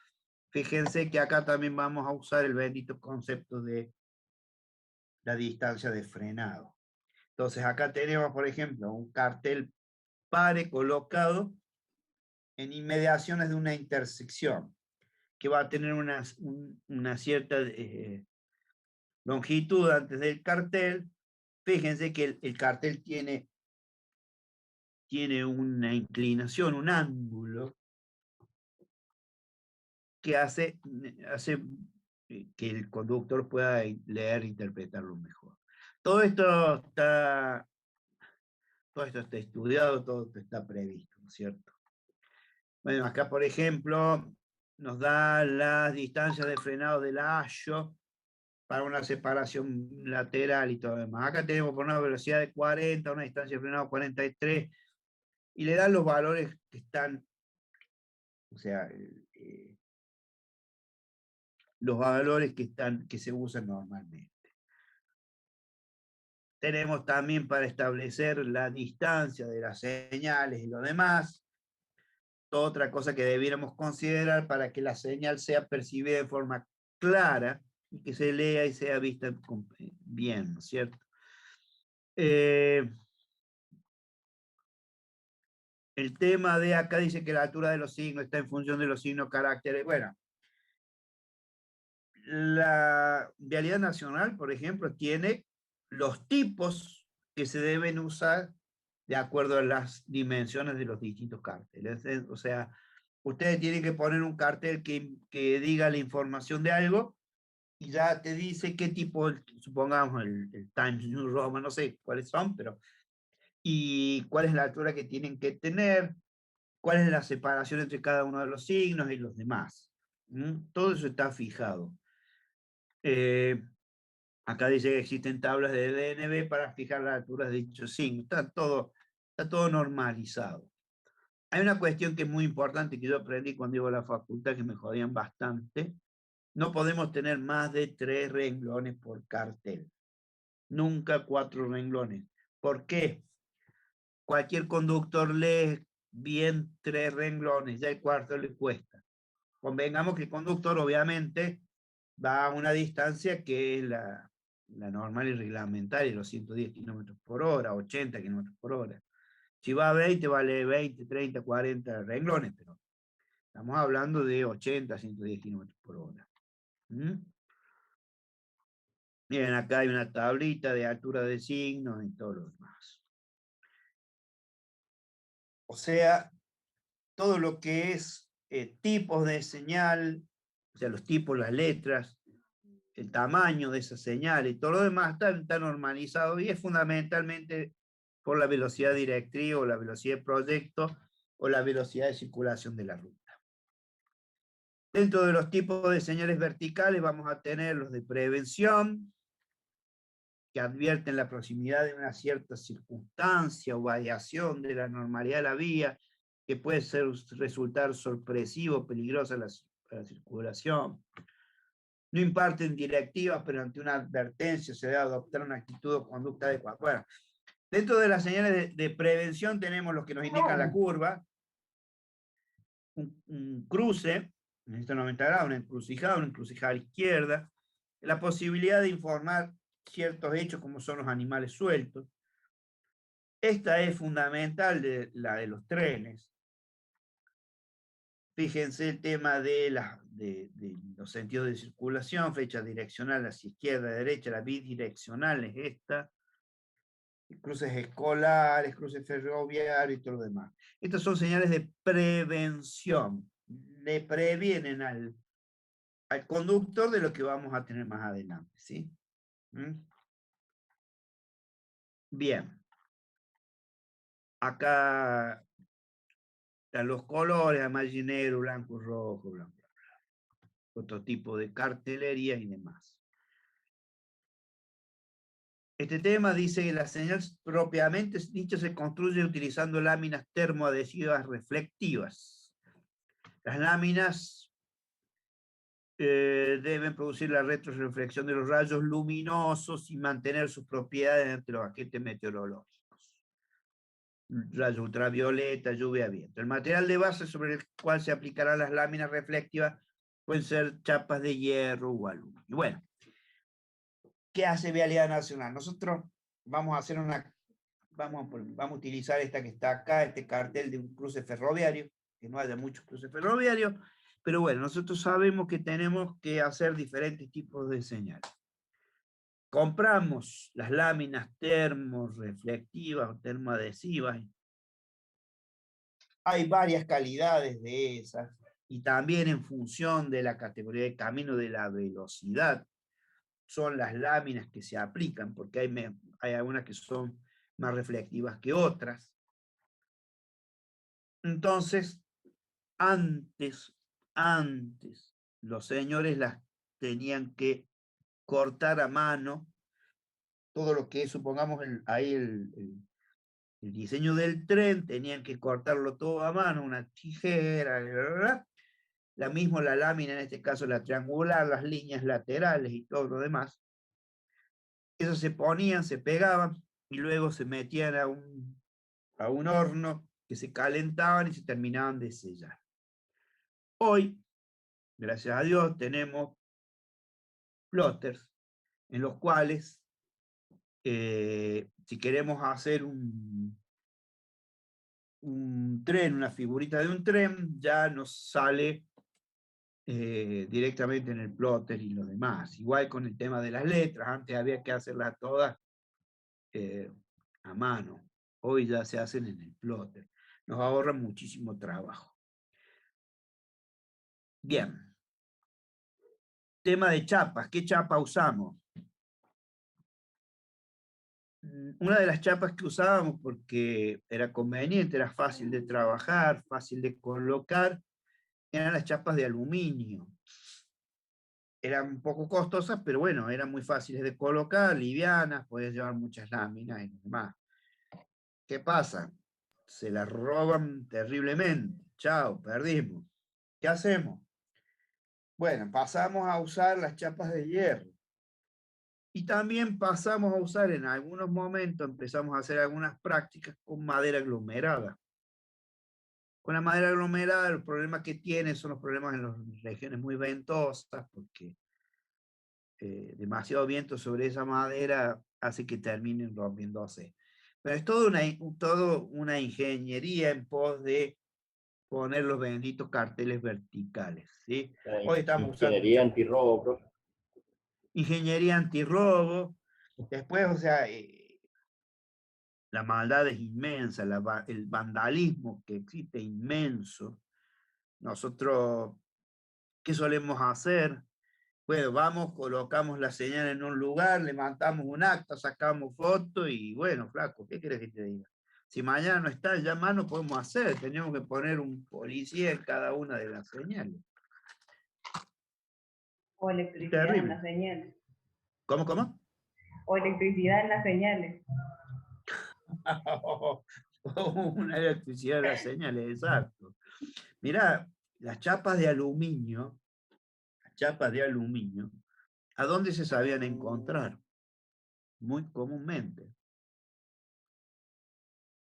Speaker 1: Fíjense que acá también vamos a usar el bendito concepto de la distancia de frenado. Entonces acá tenemos, por ejemplo, un cartel pare colocado en inmediaciones de una intersección que va a tener una cierta longitud antes del cartel. Fíjense que el cartel tiene una inclinación, un ángulo que hace que el conductor pueda leer e interpretarlo mejor. Todo esto está estudiado, todo esto está previsto, ¿no es cierto? Bueno, acá, por ejemplo, nos da las distancias de frenado del ayo para una separación lateral y todo lo demás. Acá tenemos por una velocidad de 40, una distancia de frenado 43, y le dan los valores que están, o sea, los valores que se usan normalmente. Tenemos también para establecer la distancia de las señales y lo demás. Otra cosa que debiéramos considerar para que la señal sea percibida de forma clara y que se lea y sea vista bien, ¿no es cierto? El tema de acá dice que la altura de los signos está en función de los signos caracteres. Bueno, la vialidad nacional, por ejemplo, tiene los tipos que se deben usar de acuerdo a las dimensiones de los distintos carteles. O sea, ustedes tienen que poner un cartel que diga la información de algo y ya te dice qué tipo, supongamos el Times New Roman, no sé cuáles son, pero y cuál es la altura que tienen que tener, cuál es la separación entre cada uno de los signos y los demás. Todo eso está fijado. Acá dice que existen tablas de DNB para fijar las alturas de dichos signos. Está todo normalizado. Hay una cuestión que es muy importante que yo aprendí cuando iba a la facultad, que me jodían bastante. No podemos tener más de 3 renglones por cartel. Nunca 4 renglones. ¿Por qué? Cualquier conductor lee bien 3 renglones, ya el cuarto le cuesta. Convengamos que el conductor obviamente va a una distancia que es la normal y reglamentaria, los 110 kilómetros por hora, 80 kilómetros por hora. Si va a 20, vale 20, 30, 40 renglones, pero estamos hablando de 80, 110 kilómetros por hora. Miren, acá hay una tablita de altura de signos y todo lo demás. O sea, todo lo que es tipos de señal, o sea, los tipos, las letras, el tamaño de esa señal y todo lo demás está normalizado y es fundamentalmente por la velocidad directriz o la velocidad de proyecto o la velocidad de circulación de la ruta. Dentro de los tipos de señales verticales vamos a tener los de prevención, que advierten la proximidad de una cierta circunstancia o variación de la normalidad de la vía, que puede resultar sorpresivo o peligrosa la circulación. no imparten directivas, pero ante una advertencia se debe adoptar una actitud o conducta adecuada. Bueno, dentro de las señales de prevención tenemos los que nos indican la curva, un cruce, en 190 grados, una encrucijada a la izquierda, la posibilidad de informar ciertos hechos como son los animales sueltos. Esta es fundamental, la de los trenes. Fíjense el tema de los sentidos de circulación, flecha direccional hacia izquierda, derecha, la bidireccional es esta, cruces escolares, cruces ferroviarios y todo lo demás. Estas son señales de prevención, le previenen al conductor de lo que vamos a tener más adelante, ¿sí? Bien. Acá están los colores, amarillo, negro, blanco, rojo, blanco. Otro tipo de cartelería y demás. Este tema dice que la señal propiamente dicha se construye utilizando láminas termoadhesivas reflectivas. Las láminas deben producir la retroreflexión de los rayos luminosos y mantener sus propiedades entre los agentes meteorológicos. Rayos ultravioleta, lluvia, viento. El material de base sobre el cual se aplicarán las láminas reflectivas pueden ser chapas de hierro o aluminio. Bueno, ¿qué hace Vialidad Nacional? Nosotros vamos a hacer vamos a utilizar esta que está acá, este cartel de un cruce ferroviario, que no haya muchos cruces ferroviarios, pero bueno, nosotros sabemos que tenemos que hacer diferentes tipos de señales. Compramos las láminas termoreflectivas o termoadhesivas. Hay varias calidades de esas, y también en función de la categoría de camino, de la velocidad, son las láminas que se aplican, porque hay algunas que son más reflectivas que otras. Entonces, antes, los señores las tenían que cortar a mano, todo lo que es, supongamos, ahí el diseño del tren, tenían que cortarlo todo a mano, una tijera, la lámina, en este caso la triangular, las líneas laterales y todo lo demás. Eso se ponían, se pegaban, y luego se metían a un horno que se calentaban y se terminaban de sellar. Hoy, gracias a Dios, tenemos plotters en los cuales, si queremos hacer un tren, una figurita de un tren, ya nos sale directamente en el plotter y lo demás. Igual con el tema de las letras, antes había que hacerlas todas a mano. Hoy ya se hacen en el plotter. Nos ahorra muchísimo trabajo. Bien. Tema de chapas. ¿Qué chapa usamos? Una de las chapas que usábamos, porque era conveniente, era fácil de trabajar, fácil de colocar, eran las chapas de aluminio. Eran un poco costosas, pero bueno, eran muy fáciles de colocar, livianas, podías llevar muchas láminas y demás. ¿Qué pasa? Se las roban terriblemente. Chao, perdimos. ¿Qué hacemos? Bueno, pasamos a usar las chapas de hierro. Y también pasamos a usar en algunos momentos, empezamos a hacer algunas prácticas con madera aglomerada. Con la madera aglomerada, el problema que tiene son los problemas en las regiones muy ventosas, porque demasiado viento sobre esa madera hace que terminen rompiéndose. Pero es toda una ingeniería en pos de poner los benditos carteles verticales, ¿sí? Hoy estamos usando
Speaker 3: ingeniería antirrobo, profe.
Speaker 1: Ingeniería antirrobo. Después, o sea, la maldad es inmensa, el vandalismo que existe es inmenso. Nosotros, ¿qué solemos hacer? Bueno, vamos, colocamos la señal en un lugar, levantamos un acta, sacamos fotos y bueno, flaco, ¿qué quieres que te diga? Si mañana no está, ya más no podemos hacer, tenemos que poner un policía en cada una de las señales.
Speaker 4: O electricidad en las señales.
Speaker 1: ¿Cómo?
Speaker 4: O electricidad en las señales.
Speaker 1: Una electricidad en las señales, exacto. Mirá, las chapas de aluminio chapas de aluminio, ¿a dónde se sabían encontrar? Muy comúnmente.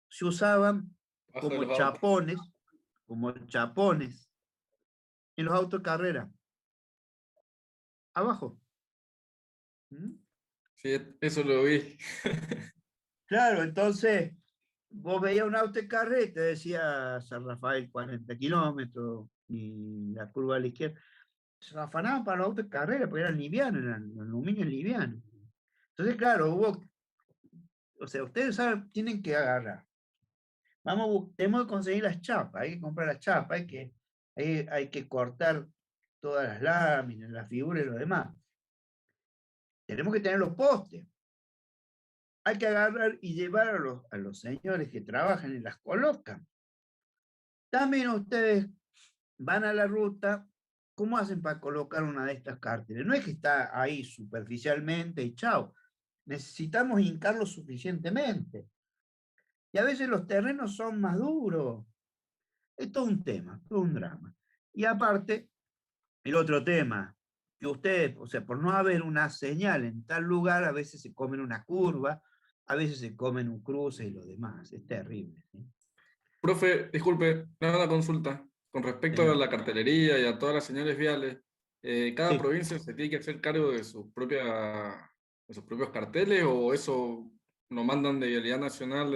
Speaker 1: Se usaban
Speaker 7: Bajo de
Speaker 1: como
Speaker 7: los autos.
Speaker 1: chapones en los autos de carrera. Abajo. ¿Mm?
Speaker 7: Sí, eso lo vi.
Speaker 1: Claro, entonces vos veías un auto de carrera y te decía San Rafael 40 kilómetros y la curva a la izquierda. Se afanaban para los autos de carrera porque eran livianos, eran aluminio liviano. Entonces, claro, o sea, ustedes saben, tienen que agarrar. Tenemos que conseguir las chapas, hay que comprar las chapas, hay que cortar todas las láminas, las figuras y lo demás. Tenemos que tener los postes. Hay que agarrar y llevar a los señores que trabajan y las colocan. También ustedes van a la ruta, ¿cómo hacen para colocar una de estas cárteles? No es que está ahí superficialmente y chao. Necesitamos hincarlo suficientemente. Y a veces los terrenos son más duros. Es todo un tema, todo un drama. Y aparte, el otro tema, que ustedes, o sea, por no haber una señal en tal lugar, a veces se comen una curva, a veces se comen un cruce y lo demás. Es terrible. ¿Sí?
Speaker 7: Profe, disculpe, me hago una consulta. Con respecto a la cartelería y a todas las señales viales, ¿cada
Speaker 1: Sí.
Speaker 7: provincia se tiene que hacer cargo de sus propios carteles o eso lo mandan de Vialidad Nacional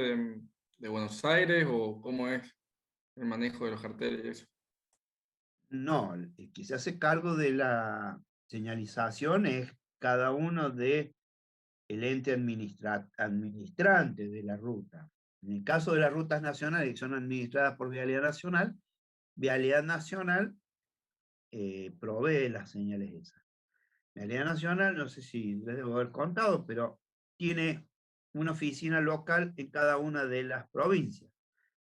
Speaker 7: de Buenos Aires o cómo es el manejo de los carteles y eso?
Speaker 1: No, el que se hace cargo de la señalización es cada uno de el ente administrante de la ruta. En el caso de las rutas nacionales que son administradas por Vialidad Nacional provee las señales esas. Vialidad Nacional, no sé si les debo haber contado, pero tiene una oficina local en cada una de las provincias,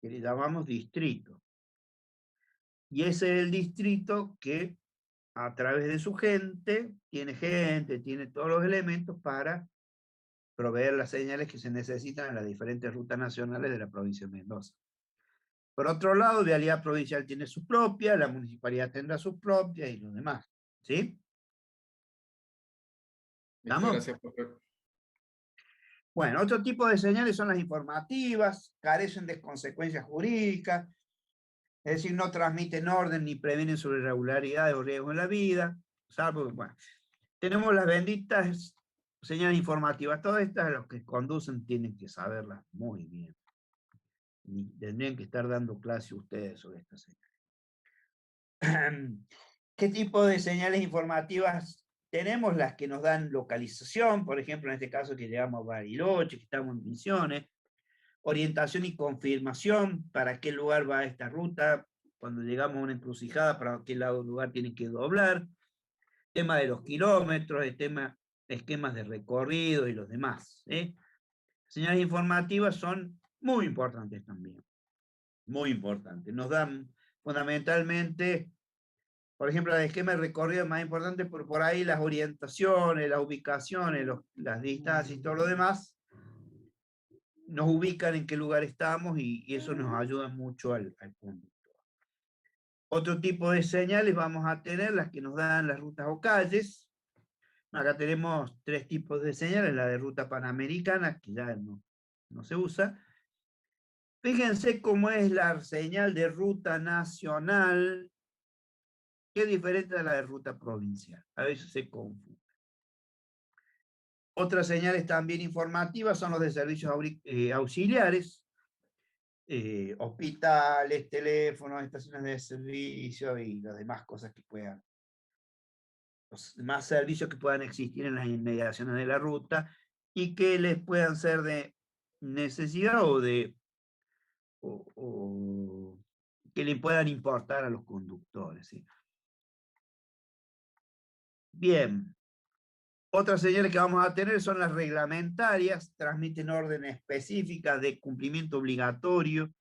Speaker 1: que le llamamos distrito. Y ese es el distrito que a través de su gente, tiene todos los elementos para proveer las señales que se necesitan en las diferentes rutas nacionales de la provincia de Mendoza. Por otro lado, Vialidad Provincial tiene su propia, la municipalidad tendrá su propia y lo demás. ¿Sí?
Speaker 7: Listo,
Speaker 1: ¿Estamos?
Speaker 7: gracias, profe.
Speaker 1: Bueno, otro tipo de señales son las informativas, carecen de consecuencias jurídicas, es decir, no transmiten orden ni previenen sobre irregularidades o riesgos en la vida, salvo que, bueno, tenemos las benditas señales informativas, todas estas los que conducen tienen que saberlas muy bien. Y tendrían que estar dando clase ustedes sobre estas señales. ¿Qué tipo de señales informativas tenemos? Las que nos dan localización, por ejemplo, en este caso que llegamos a Bariloche, que estamos en Misiones, orientación y confirmación, para qué lugar va esta ruta, cuando llegamos a una encrucijada, para qué lugar tiene que doblar, tema de los kilómetros, esquemas de recorrido y los demás. Señales informativas son muy importantes también, muy importantes. Nos dan fundamentalmente, por ejemplo, el esquema de recorrido es más importante, por ahí las orientaciones, las ubicaciones, las distancias y todo lo demás, nos ubican en qué lugar estamos y eso nos ayuda mucho al conductor. Otro tipo de señales vamos a tener las que nos dan las rutas o calles. Acá tenemos tres tipos de señales, la de ruta panamericana, que ya no se usa. Fíjense cómo es la señal de ruta nacional, que es diferente a la de ruta provincial. A veces se confunde. Otras señales también informativas son los de servicios auxiliares, hospitales, teléfonos, estaciones de servicio y las demás cosas que puedan, los demás servicios que puedan existir en las inmediaciones de la ruta y que les puedan ser de necesidad o que le puedan importar a los conductores. ¿Sí? Bien. Otras señales que vamos a tener son las reglamentarias, transmiten órdenes específicas de cumplimiento obligatorio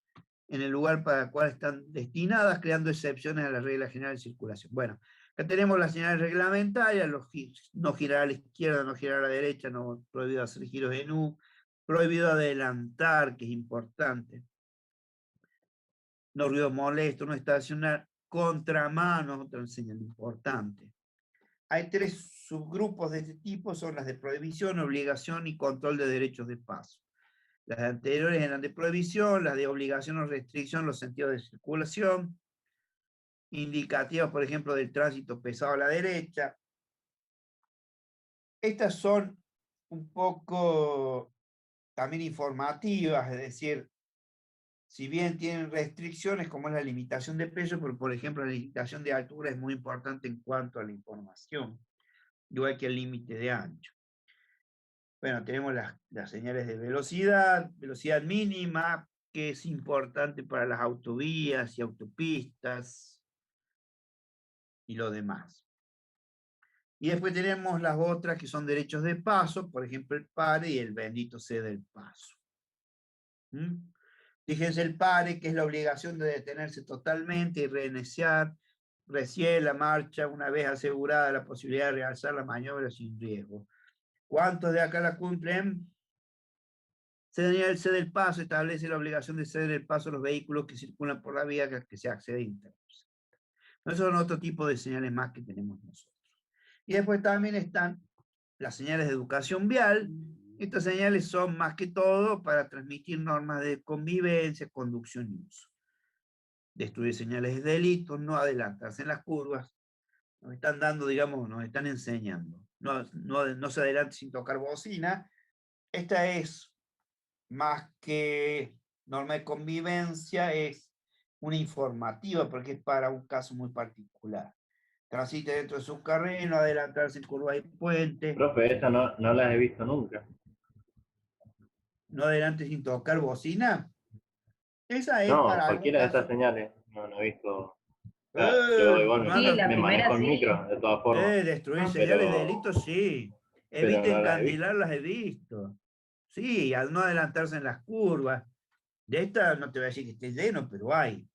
Speaker 1: en el lugar para el cual están destinadas, creando excepciones a las reglas generales de circulación. Bueno, acá tenemos las señales reglamentarias, no girar a la izquierda, no girar a la derecha, no prohibido hacer giros en U, prohibido adelantar, que es importante, no ruido molesto, no estacionar, contramano, otra señal importante. Hay 3 subgrupos de este tipo, son las de prohibición, obligación y control de derechos de paso. Las anteriores eran de prohibición, las de obligación o restricción, los sentidos de circulación, indicativas, por ejemplo, del tránsito pesado a la derecha. Estas son un poco también informativas, es decir, si bien tienen restricciones como es la limitación de peso, pero por ejemplo la limitación de altura es muy importante en cuanto a la información, igual que el límite de ancho. Bueno, tenemos las señales de velocidad mínima, que es importante para las autovías y autopistas y lo demás. Y después tenemos las otras que son derechos de paso, por ejemplo el pare y el bendito sea del paso. Fíjense el pare, que es la obligación de detenerse totalmente y reiniciar recién la marcha una vez asegurada la posibilidad de realizar la maniobra sin riesgo. ¿Cuántos de acá la cumplen? Señal C del paso establece la obligación de ceder el paso a los vehículos que circulan por la vía que se accede interno. Esos son otro tipo de señales más que tenemos nosotros. Y después también están las señales de educación vial. Estas señales son más que todo para transmitir normas de convivencia, conducción y uso. Destruir señales de delito, no adelantarse en las curvas. Nos están dando, digamos, nos están enseñando. No se adelante sin tocar bocina. Esta es más que norma de convivencia, es una informativa porque es para un caso muy particular. Transite dentro de su carril, no adelantarse en curvas y puentes.
Speaker 3: Profe, esa no las he visto nunca.
Speaker 1: No adelante sin tocar bocina. Esa es
Speaker 3: No,
Speaker 1: para algún
Speaker 3: cualquiera de
Speaker 1: caso.
Speaker 3: estas señales no he visto. Yo igual
Speaker 1: No
Speaker 4: Sí,
Speaker 1: anda-
Speaker 4: la
Speaker 3: me
Speaker 4: primera
Speaker 3: manejo en
Speaker 4: sí.
Speaker 3: micro, de todas formas.
Speaker 1: destruir
Speaker 4: Ah,
Speaker 1: señales de
Speaker 3: pero-
Speaker 1: delito, sí.
Speaker 3: pero
Speaker 1: Evite
Speaker 3: no las he
Speaker 1: encandilar, las he visto. Sí, al no adelantarse en las curvas. De esta no te voy a decir que esté lleno, pero hay.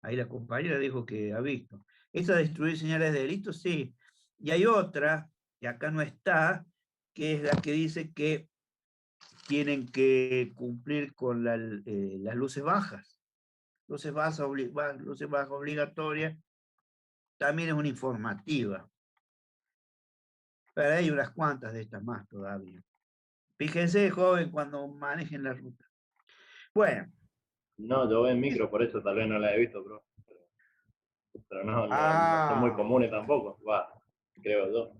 Speaker 1: Ahí la compañera dijo que ha visto. Esa destruir señales de delito, sí. Y hay otra, que acá no está, que es la que dice que tienen que cumplir con las luces bajas. Luces bajas obligatorias. También es una informativa. Pero hay unas cuantas de estas más todavía. Fíjense, joven, cuando manejen la ruta. Bueno.
Speaker 3: No, yo voy en micro, por eso tal vez no las he visto, pero no son muy comunes tampoco, creo yo.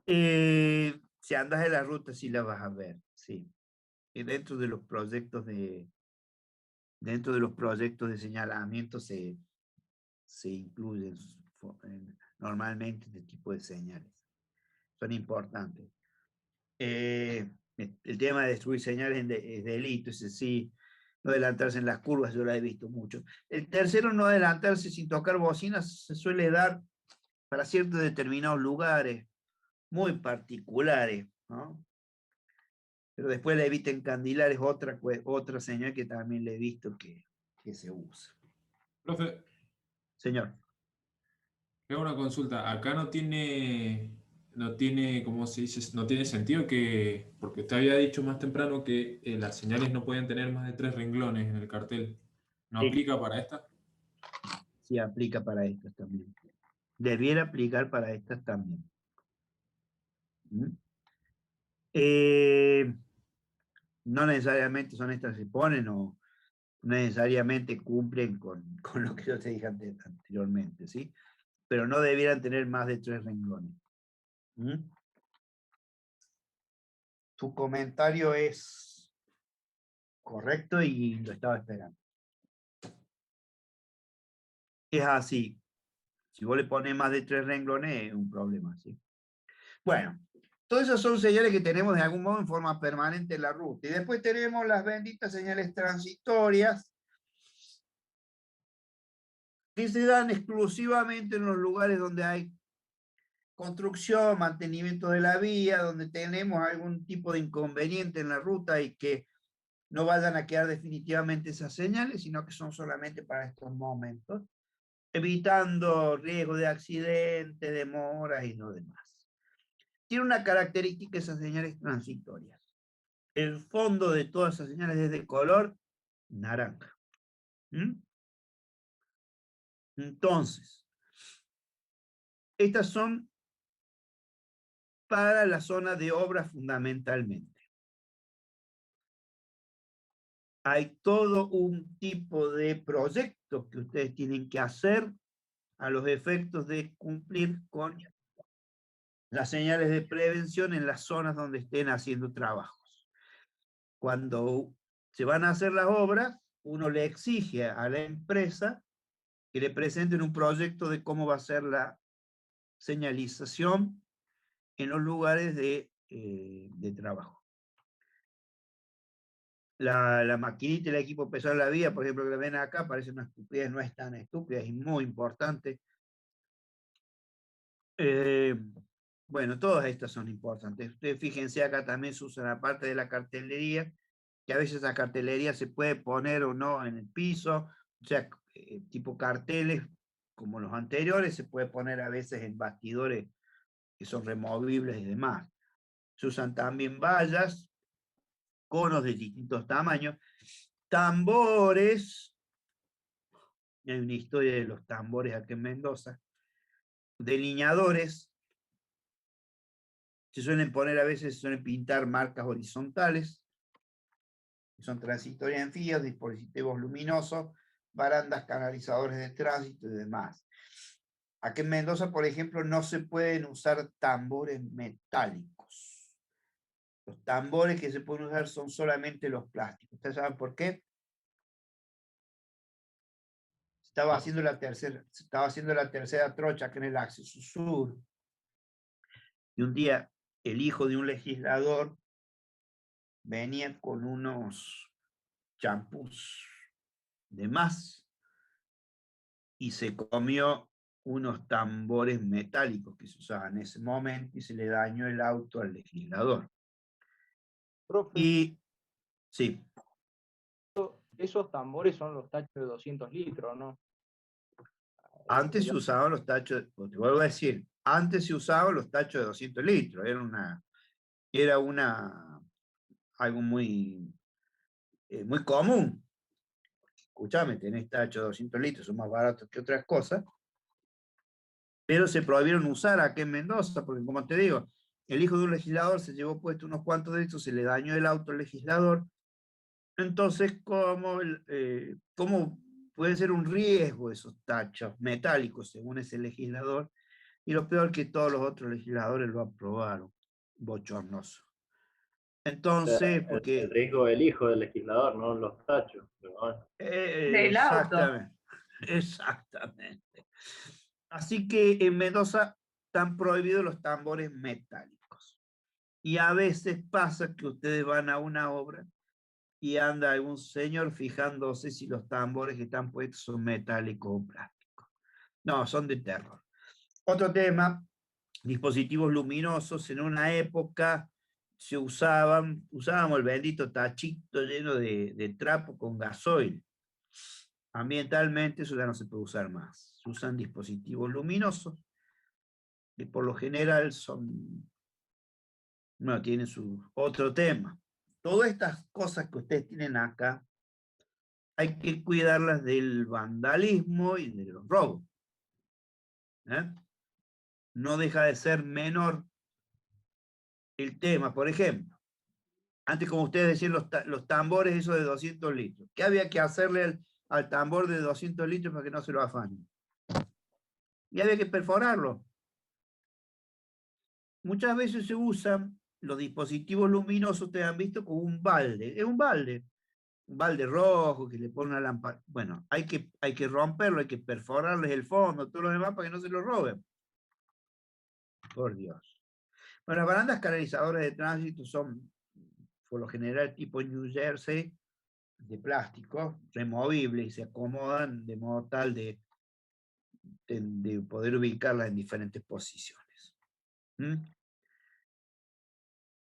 Speaker 1: Si andas en la ruta sí la vas a ver, sí. Y dentro de los proyectos de señalamiento se incluyen normalmente este tipo de señales. Son importantes. El tema de destruir señales es delito, ese sí. No adelantarse en las curvas, yo la he visto mucho. El tercero, no adelantarse sin tocar bocinas, se suele dar para ciertos determinados lugares muy particulares, ¿no? Pero después la evita encandilar, es otra señal que también le he visto que se usa.
Speaker 2: Profe,
Speaker 1: Señor.
Speaker 2: tengo una consulta. Acá no tiene, ¿cómo se dice? No tiene sentido que, porque usted había dicho más temprano que las señales no podían tener más de 3 renglones en el cartel. ¿No
Speaker 1: Sí.
Speaker 2: aplica para esta?
Speaker 1: Sí, aplica para estas también. Debiera aplicar para estas también. No necesariamente son estas que se ponen o no necesariamente cumplen con lo que yo te dije anteriormente, ¿sí? Pero no debieran tener más de 3 renglones. Tu comentario es correcto y lo estaba esperando. Es así. Si vos le pones más de 3 renglones, es un problema, ¿sí? Bueno, todas esas son señales que tenemos de algún modo en forma permanente en la ruta. Y después tenemos las benditas señales transitorias, que se dan exclusivamente en los lugares donde hay construcción, mantenimiento de la vía, donde tenemos algún tipo de inconveniente en la ruta y que no vayan a quedar definitivamente esas señales, sino que son solamente para estos momentos, evitando riesgo de accidentes, demoras y lo demás. Tiene una característica esas señales transitorias. El fondo de todas esas señales es de color naranja. Entonces, Estas son para la zona de obra fundamentalmente. Hay todo un tipo de proyectos que ustedes tienen que hacer a los efectos de cumplir con las señales de prevención en las zonas donde estén haciendo trabajos. Cuando se van a hacer las obras, uno le exige a la empresa que le presenten un proyecto de cómo va a ser la señalización en los lugares de trabajo. La maquinita y el equipo pesado de la vía, por ejemplo, que ven acá, parece una estupidez, no es tan estúpida, es muy importante. Bueno, todas estas son importantes. Ustedes fíjense, acá también se usa la parte de la cartelería, que a veces la cartelería se puede poner o no en el piso, o sea, tipo carteles como los anteriores, se puede poner a veces en bastidores que son removibles y demás. Se usan también vallas, conos de distintos tamaños, tambores, hay una historia de los tambores aquí en Mendoza, delineadores, se suelen poner a veces, se suelen pintar marcas horizontales, que son transitorias en fías, dispositivos luminosos, barandas, canalizadores de tránsito y demás. Aquí en Mendoza, por ejemplo, no se pueden usar tambores metálicos. Los tambores que se pueden usar son solamente los plásticos. ¿Ustedes saben por qué? Estaba haciendo la tercera trocha acá en el acceso sur. Y un día el hijo de un legislador venía con unos champús de más y se comió unos tambores metálicos que se usaban en ese momento y se le dañó el auto al legislador.
Speaker 8: Profe,
Speaker 1: Y sí,
Speaker 8: esos tambores son los tachos de 200 litros, ¿no?
Speaker 1: antes se usaban los tachos, te vuelvo a decir, antes se usaban los tachos de 200 litros, era algo muy, muy común. Escúchame, tenés tachos de 200 litros, son más baratos que otras cosas, pero se prohibieron usar aquí en Mendoza, porque como te digo, el hijo de un legislador se llevó puesto unos cuantos de estos, se le dañó el auto al legislador, entonces, ¿cómo puede ser un riesgo esos tachos metálicos, según ese legislador? Y lo peor que todos los otros legisladores lo aprobaron, bochornoso. Entonces, porque...
Speaker 3: El riesgo del hijo del legislador, no los tachos. Pero bueno.
Speaker 4: Del auto.
Speaker 1: Exactamente. Así que en Mendoza están prohibidos los tambores metálicos. Y a veces pasa que ustedes van a una obra y anda algún señor fijándose si los tambores que están puestos son metálicos o plásticos. No, son de terror. Otro tema, dispositivos luminosos. En una época usábamos el bendito tachito lleno de trapo con gasoil. Ambientalmente eso ya no se puede usar más. Se usan dispositivos luminosos que por lo general tienen su otro tema. Todas estas cosas que ustedes tienen acá, hay que cuidarlas del vandalismo y de los robos. No deja de ser menor el tema. Por ejemplo, antes, como ustedes decían, los tambores esos de 200 litros. ¿Qué había que hacerle al tambor de 200 litros para que no se lo afanen? Y había que perforarlo. Muchas veces se usan los dispositivos luminosos, ustedes han visto, como un balde. Es un balde rojo que le pone una lámpara. Bueno, hay que romperlo, hay que perforarles el fondo, todo lo demás para que no se lo roben. Por Dios. Bueno, las barandas canalizadoras de tránsito son, por lo general, tipo New Jersey, de plástico, removibles, y se acomodan de modo tal de poder ubicarlas en diferentes posiciones.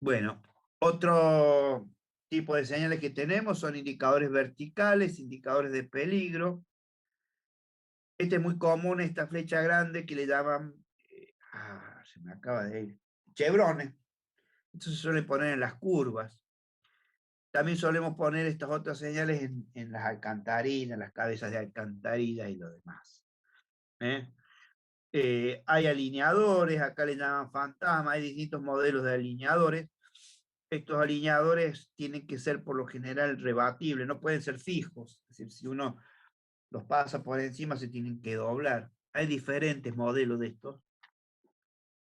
Speaker 1: Bueno, otro tipo de señales que tenemos son indicadores verticales, indicadores de peligro. Este es muy común, esta flecha grande que le llaman, se me acaba de ir, chevrones. Esto se suele poner en las curvas. También solemos poner estas otras señales en las alcantarillas, las cabezas de alcantarilla y lo demás. Hay alineadores, acá le llaman fantasma, hay distintos modelos de alineadores. Estos alineadores tienen que ser por lo general rebatibles, no pueden ser fijos. Es decir, si uno los pasa por encima se tienen que doblar. Hay diferentes modelos de estos,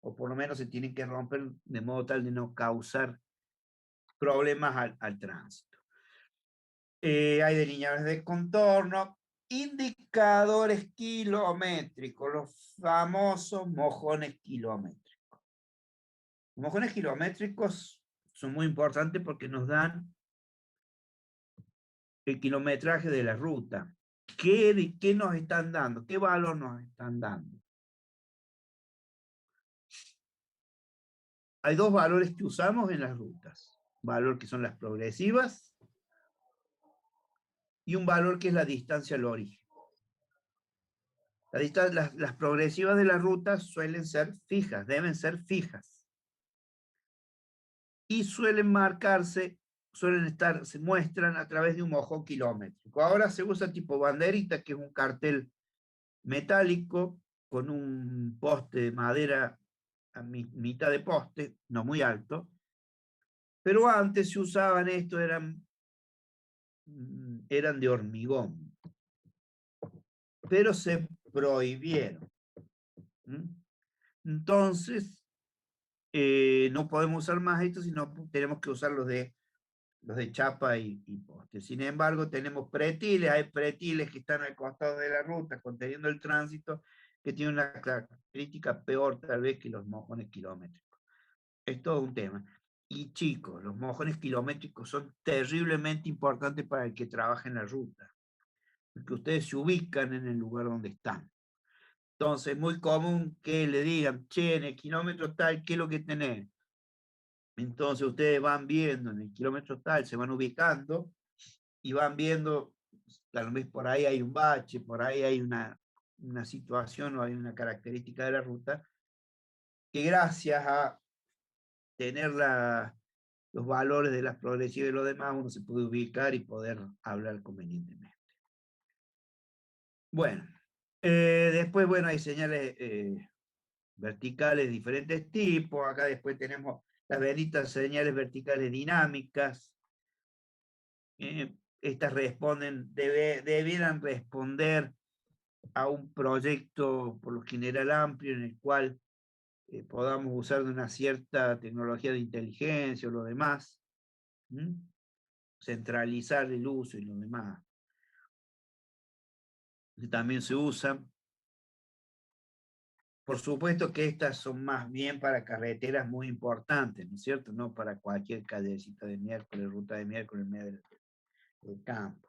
Speaker 1: o por lo menos se tienen que romper de modo tal de no causar problemas al tránsito. Hay delineadores de contorno, indicadores kilométricos, los famosos mojones kilométricos. Los mojones kilométricos son muy importantes porque nos dan el kilometraje de la ruta. ¿Qué nos están dando? ¿Qué valor nos están dando? Hay dos valores que usamos en las rutas. Valor que son las progresivas y un valor que es la distancia al origen. Las progresivas de las rutas suelen ser fijas, deben ser fijas. Y suelen marcarse, se muestran a través de un mojón kilométrico. Ahora se usa tipo banderita, que es un cartel metálico con un poste de madera a mitad de poste, no muy alto. Pero antes se usaban esto, eran de hormigón. Pero se prohibieron. Entonces, no podemos usar más esto, sino tenemos que usar los de chapa y poste. Sin embargo, tenemos pretiles, hay pretiles que están al costado de la ruta, conteniendo el tránsito, que tienen una característica peor tal vez que los mojones kilométricos. Es todo un tema. Y chicos, los mojones kilométricos son terriblemente importantes para el que trabaja en la ruta, porque ustedes se ubican en el lugar donde están. Entonces, es muy común que le digan, che, en el kilómetro tal, ¿qué es lo que tenés? Entonces, ustedes van viendo en el kilómetro tal, se van ubicando y van viendo, tal vez por ahí hay un bache, por ahí hay una situación o hay una característica de la ruta, que gracias a tener los valores de las progresivas y lo demás, uno se puede ubicar y poder hablar convenientemente. Bueno, después, bueno, hay señales verticales de diferentes tipos. Acá después tenemos las benditas señales verticales dinámicas. Estas debieran responder a un proyecto por lo general amplio en el cual podamos usar de una cierta tecnología de inteligencia o lo demás. Centralizar el uso y lo demás. También se usan. Por supuesto que estas son más bien para carreteras muy importantes, ¿no es cierto? No para cualquier callecita de miércoles, ruta de miércoles en medio del campo.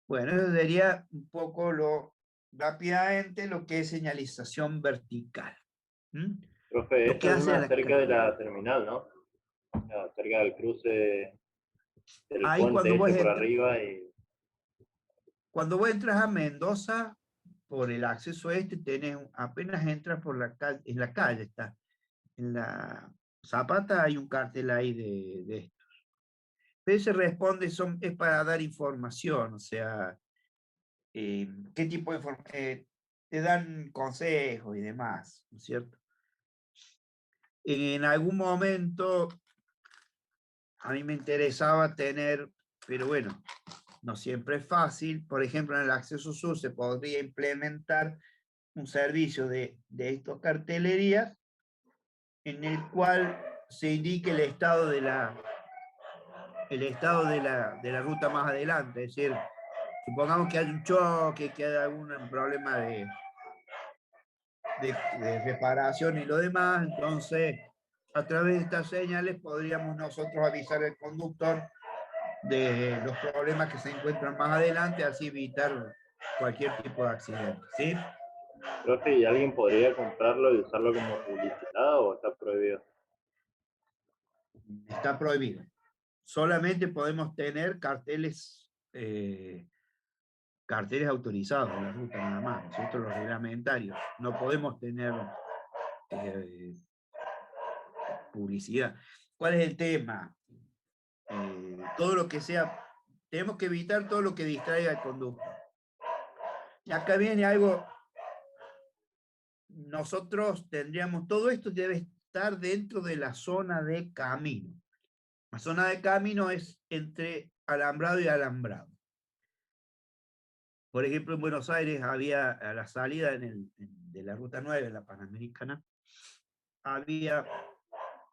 Speaker 1: Bueno, eso sería un poco rápidamente lo que es señalización vertical.
Speaker 3: Profe, esto es más cerca de la terminal, ¿no? O sea, cerca del cruce del
Speaker 1: ahí
Speaker 3: puente por arriba.
Speaker 1: Cuando vos entras a Mendoza, por el acceso apenas entras por la calle, en la calle está, en la Zapata hay un cartel ahí de estos. Pero ese responde, es para dar información, o sea, qué tipo de información, te dan consejos y demás, ¿no es cierto? En algún momento a mí me interesaba tener, pero bueno, no siempre es fácil. Por ejemplo, en el acceso sur se podría implementar un servicio de estos cartelerías en el cual se indique el estado de la ruta más adelante. Es decir, supongamos que hay un choque, que hay algún problema de reparación y lo demás, entonces a través de estas señales podríamos nosotros avisar al conductor de los problemas que se encuentran más adelante, así evitar cualquier tipo de accidente, ¿sí?
Speaker 3: Profe, ¿y alguien podría comprarlo y usarlo como publicidad o está prohibido?
Speaker 1: Está prohibido. Solamente podemos tener carteles autorizados en la ruta nada más, nosotros los reglamentarios. No podemos tener publicidad. ¿Cuál es el tema? Todo lo que sea, tenemos que evitar todo lo que distraiga al conductor. Y acá viene algo nosotros tendríamos, todo esto debe estar dentro de la zona de camino. La zona de camino es entre alambrado y alambrado. Por ejemplo, en Buenos Aires había a la salida de la Ruta 9, la Panamericana, había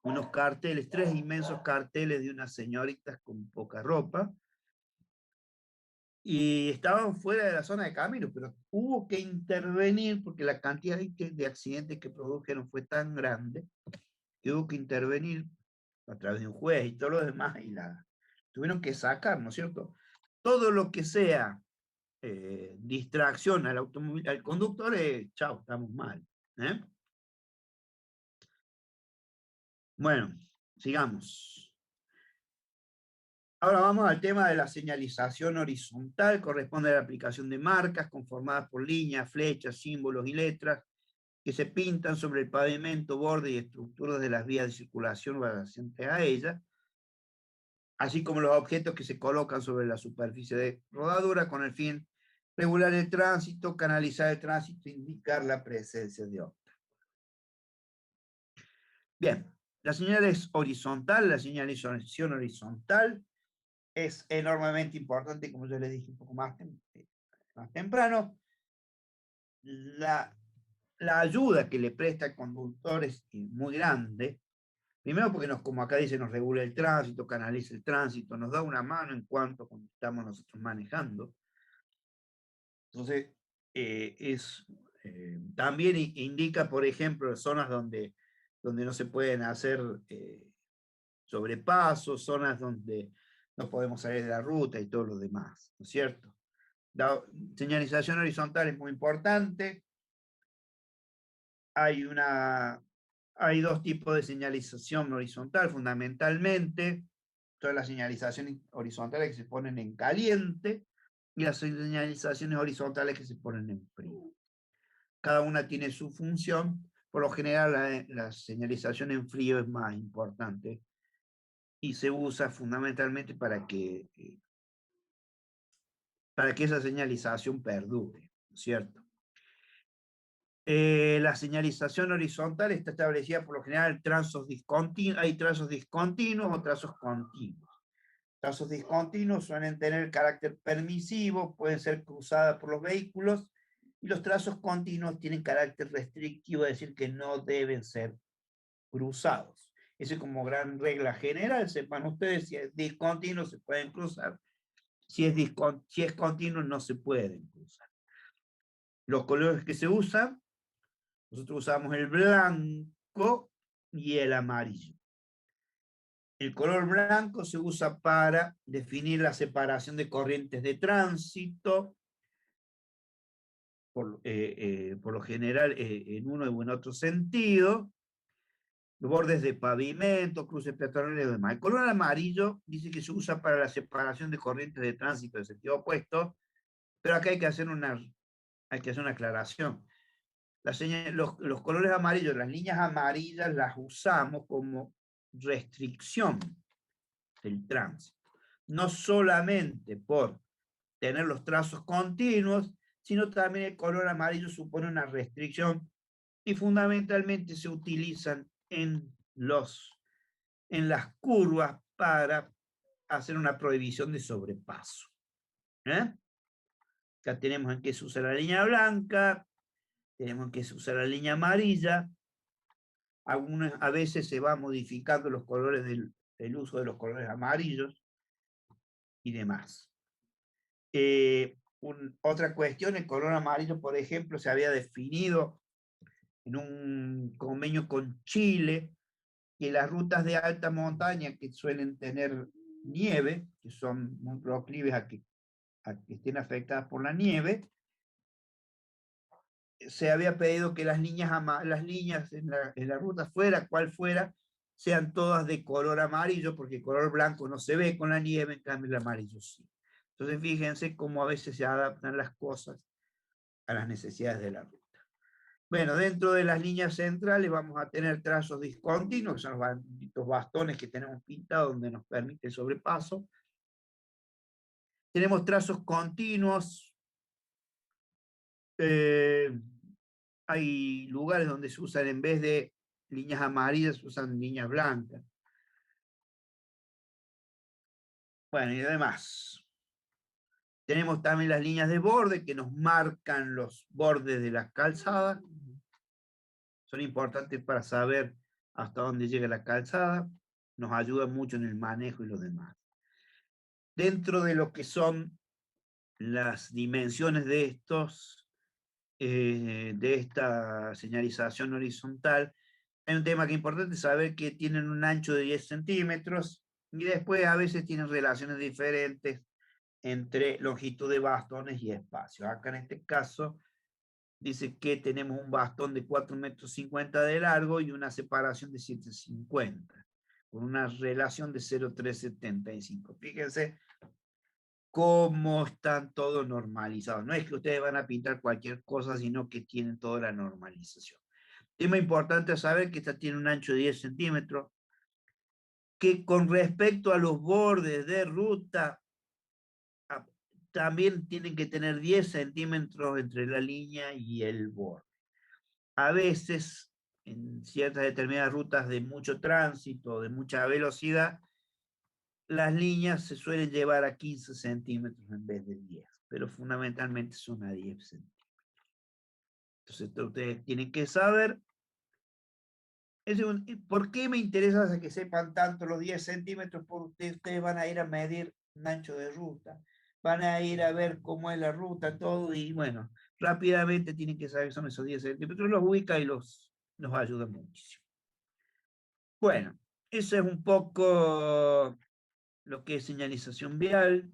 Speaker 1: unos carteles, 3 inmensos carteles de unas señoritas con poca ropa, y estaban fuera de la zona de camino, pero hubo que intervenir porque la cantidad de accidentes que produjeron fue tan grande que hubo que intervenir a través de un juez y todo lo demás, y tuvieron que sacar, ¿no es cierto? Todo lo que sea distracción al automóvil, al conductor, chao, estamos mal. Bueno, sigamos. Ahora vamos al tema de la señalización horizontal. Corresponde a la aplicación de marcas conformadas por líneas, flechas, símbolos y letras que se pintan sobre el pavimento, borde y estructuras de las vías de circulación o adyacentes a ellas, así como los objetos que se colocan sobre la superficie de rodadura con el fin de regular el tránsito, canalizar el tránsito e indicar la presencia de obra. Bien, la señal es horizontal, la señalización horizontal es enormemente importante, como yo les dije un poco más temprano. La ayuda que le presta el conductor es muy grande. Primero porque, como acá dice, nos regula el tránsito, canaliza el tránsito, nos da una mano en cuanto cuando estamos nosotros manejando. Entonces, también indica, por ejemplo, zonas donde no se pueden hacer sobrepasos, zonas donde no podemos salir de la ruta y todo lo demás, ¿no es cierto? La señalización horizontal es muy importante. Hay 2 tipos de señalización horizontal, fundamentalmente. Todas las señalizaciones horizontales que se ponen en caliente y las señalizaciones horizontales que se ponen en frío. Cada una tiene su función. Por lo general, la señalización en frío es más importante y se usa fundamentalmente para que esa señalización perdure, ¿no es cierto? La señalización horizontal está establecida por lo general en trazos discontinuos. Hay trazos discontinuos o trazos continuos. Trazos discontinuos suelen tener carácter permisivo, pueden ser cruzadas por los vehículos, y los trazos continuos tienen carácter restrictivo, es decir, que no deben ser cruzados. Esa es como gran regla general. Sepan ustedes, si es discontinuo se pueden cruzar, si es continuo no se pueden cruzar. Los colores que se usan, nosotros usamos el blanco y el amarillo. El color blanco se usa para definir la separación de corrientes de tránsito, por lo general en uno o en otro sentido, bordes de pavimento, cruces peatonales y demás. El color amarillo dice que se usa para la separación de corrientes de tránsito de sentido opuesto, pero acá hay que hacer una aclaración. Los colores amarillos, las líneas amarillas las usamos como restricción del tránsito. No solamente por tener los trazos continuos, sino también el color amarillo supone una restricción y fundamentalmente se utilizan en las curvas para hacer una prohibición de sobrepaso. Acá tenemos en qué se usa la línea blanca, tenemos que usar la línea amarilla. A veces se va modificando los colores el uso de los colores amarillos y demás. Otra cuestión, el color amarillo, por ejemplo, se había definido en un convenio con Chile, que las rutas de alta montaña que suelen tener nieve, que son muy proclives a que estén afectadas por la nieve, se había pedido que las líneas en la ruta cual fuera, sean todas de color amarillo, porque el color blanco no se ve con la nieve, en cambio el amarillo sí. Entonces fíjense cómo a veces se adaptan las cosas a las necesidades de la ruta. Bueno, dentro de las líneas centrales vamos a tener trazos discontinuos, que son los bastones que tenemos pintados donde nos permite el sobrepaso. Tenemos trazos continuos, hay lugares donde se usan, en vez de líneas amarillas, se usan líneas blancas. Bueno, y además, tenemos también las líneas de borde que nos marcan los bordes de las calzadas. Son importantes para saber hasta dónde llega la calzada. Nos ayudan mucho en el manejo y lo demás. Dentro de lo que son las dimensiones de esta señalización horizontal, hay un tema que es importante saber que tienen un ancho de 10 centímetros y después a veces tienen relaciones diferentes entre longitud de bastones y espacio. Acá en este caso dice que tenemos un bastón de 4,50 metros de largo y una separación de 7,50, con una relación de 0,375. Fíjense cómo están todos normalizados. No es que ustedes van a pintar cualquier cosa, sino que tienen toda la normalización. Tema importante a saber que esta tiene un ancho de 10 centímetros, que con respecto a los bordes de ruta, también tienen que tener 10 centímetros entre la línea y el borde. A veces, en ciertas determinadas rutas de mucho tránsito, de mucha velocidad, las líneas se suelen llevar a 15 centímetros en vez de 10, pero fundamentalmente son a 10 centímetros. Entonces, ustedes tienen que saber. ¿Por qué me interesa que sepan tanto los 10 centímetros? Porque ustedes van a ir a medir un ancho de ruta, van a ir a ver cómo es la ruta, todo, y bueno, rápidamente tienen que saber que son esos 10 centímetros, los ubica y los ayuda muchísimo. Bueno, eso es un poco lo que es señalización vial.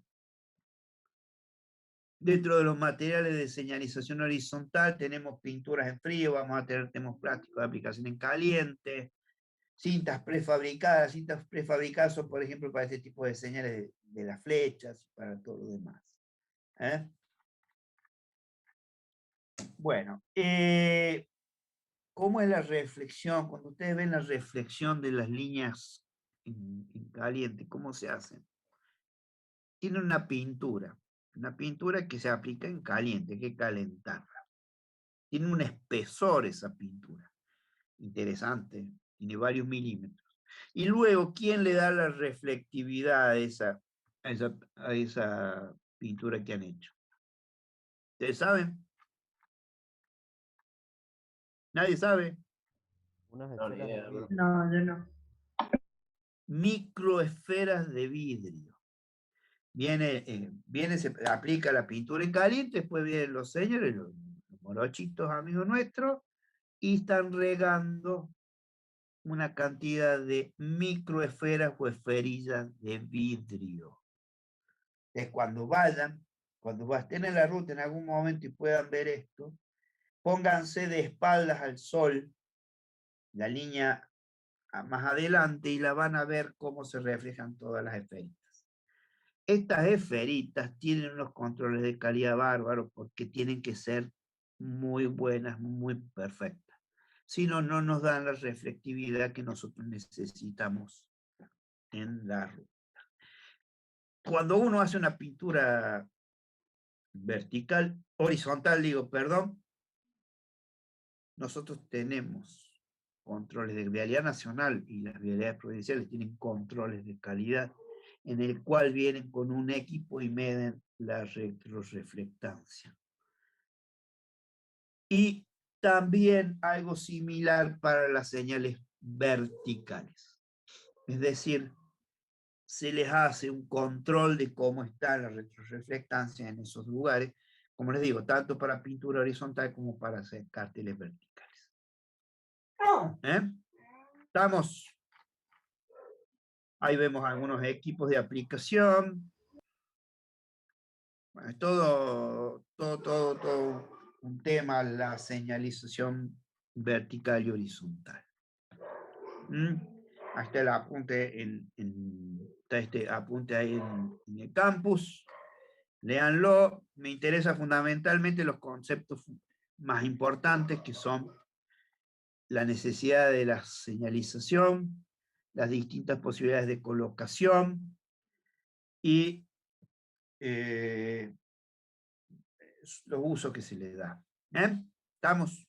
Speaker 1: Dentro de los materiales de señalización horizontal tenemos pinturas en frío, vamos a tener termoplásticos de aplicación en caliente, cintas prefabricadas son, por ejemplo, para este tipo de señales de las flechas, para todo lo demás. Bueno, ¿cómo es la reflexión? Cuando ustedes ven la reflexión de las líneas en caliente, ¿cómo se hacen? Tiene una pintura que se aplica en caliente, hay que calentarla. Tiene un espesor esa pintura, interesante, tiene varios milímetros. Y luego, ¿quién le da la reflectividad a esa pintura que han hecho? ¿Ustedes saben? ¿Nadie sabe?
Speaker 6: Unas
Speaker 3: No, ni
Speaker 6: esferas de
Speaker 3: idea, bro.
Speaker 6: vidrio.
Speaker 4: No, yo no.
Speaker 1: Microesferas de vidrio. Se aplica la pintura en caliente, después vienen los señores, los morochitos amigos nuestros, y están regando una cantidad de microesferas o esferillas de vidrio. Entonces, cuando estén en la ruta en algún momento y puedan ver esto, pónganse de espaldas al sol, la línea más adelante, y la van a ver cómo se reflejan todas las esferitas. Estas esferitas tienen unos controles de calidad bárbaros porque tienen que ser muy buenas, muy perfectas. Si no, no nos dan la reflectividad que nosotros necesitamos en la ruta. Cuando uno hace una pintura horizontal, perdón, nosotros tenemos controles de vialidad nacional y las vialidades provinciales tienen controles de calidad en el cual vienen con un equipo y miden la retroreflectancia. Y también algo similar para las señales verticales. Es decir, se les hace un control de cómo está la retroreflectancia en esos lugares, como les digo, tanto para pintura horizontal como para hacer carteles verticales. Estamos. Ahí vemos algunos equipos de aplicación. Bueno, es todo un tema, la señalización vertical y horizontal. Hasta el apunte está este apunte ahí en el campus. Léanlo. Me interesa fundamentalmente los conceptos más importantes, que son la necesidad de la señalización, las distintas posibilidades de colocación y los usos que se le da. ¿Estamos?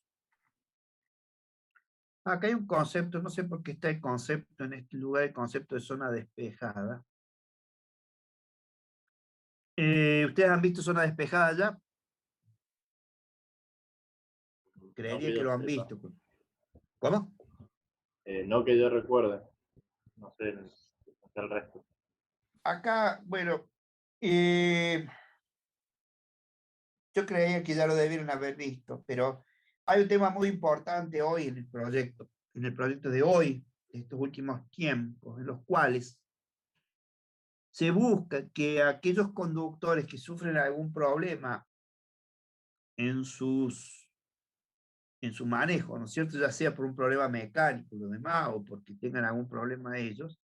Speaker 1: Acá hay un concepto, no sé por qué está el concepto en este lugar, el concepto de zona despejada. ¿Ustedes han visto zona despejada ya?
Speaker 3: No
Speaker 1: Creería
Speaker 3: que
Speaker 1: que
Speaker 3: yo
Speaker 1: lo han
Speaker 3: sepa.
Speaker 1: visto. ¿Cómo?
Speaker 3: No que yo recuerde. No sé el resto.
Speaker 1: Acá, bueno, yo creía que ya lo debieron haber visto, pero hay un tema muy importante hoy en el proyecto de hoy, de estos últimos tiempos, en los cuales se busca que aquellos conductores que sufren algún problema en en su manejo, ¿no es cierto? Ya sea por un problema mecánico, lo demás, o porque tengan algún problema ellos,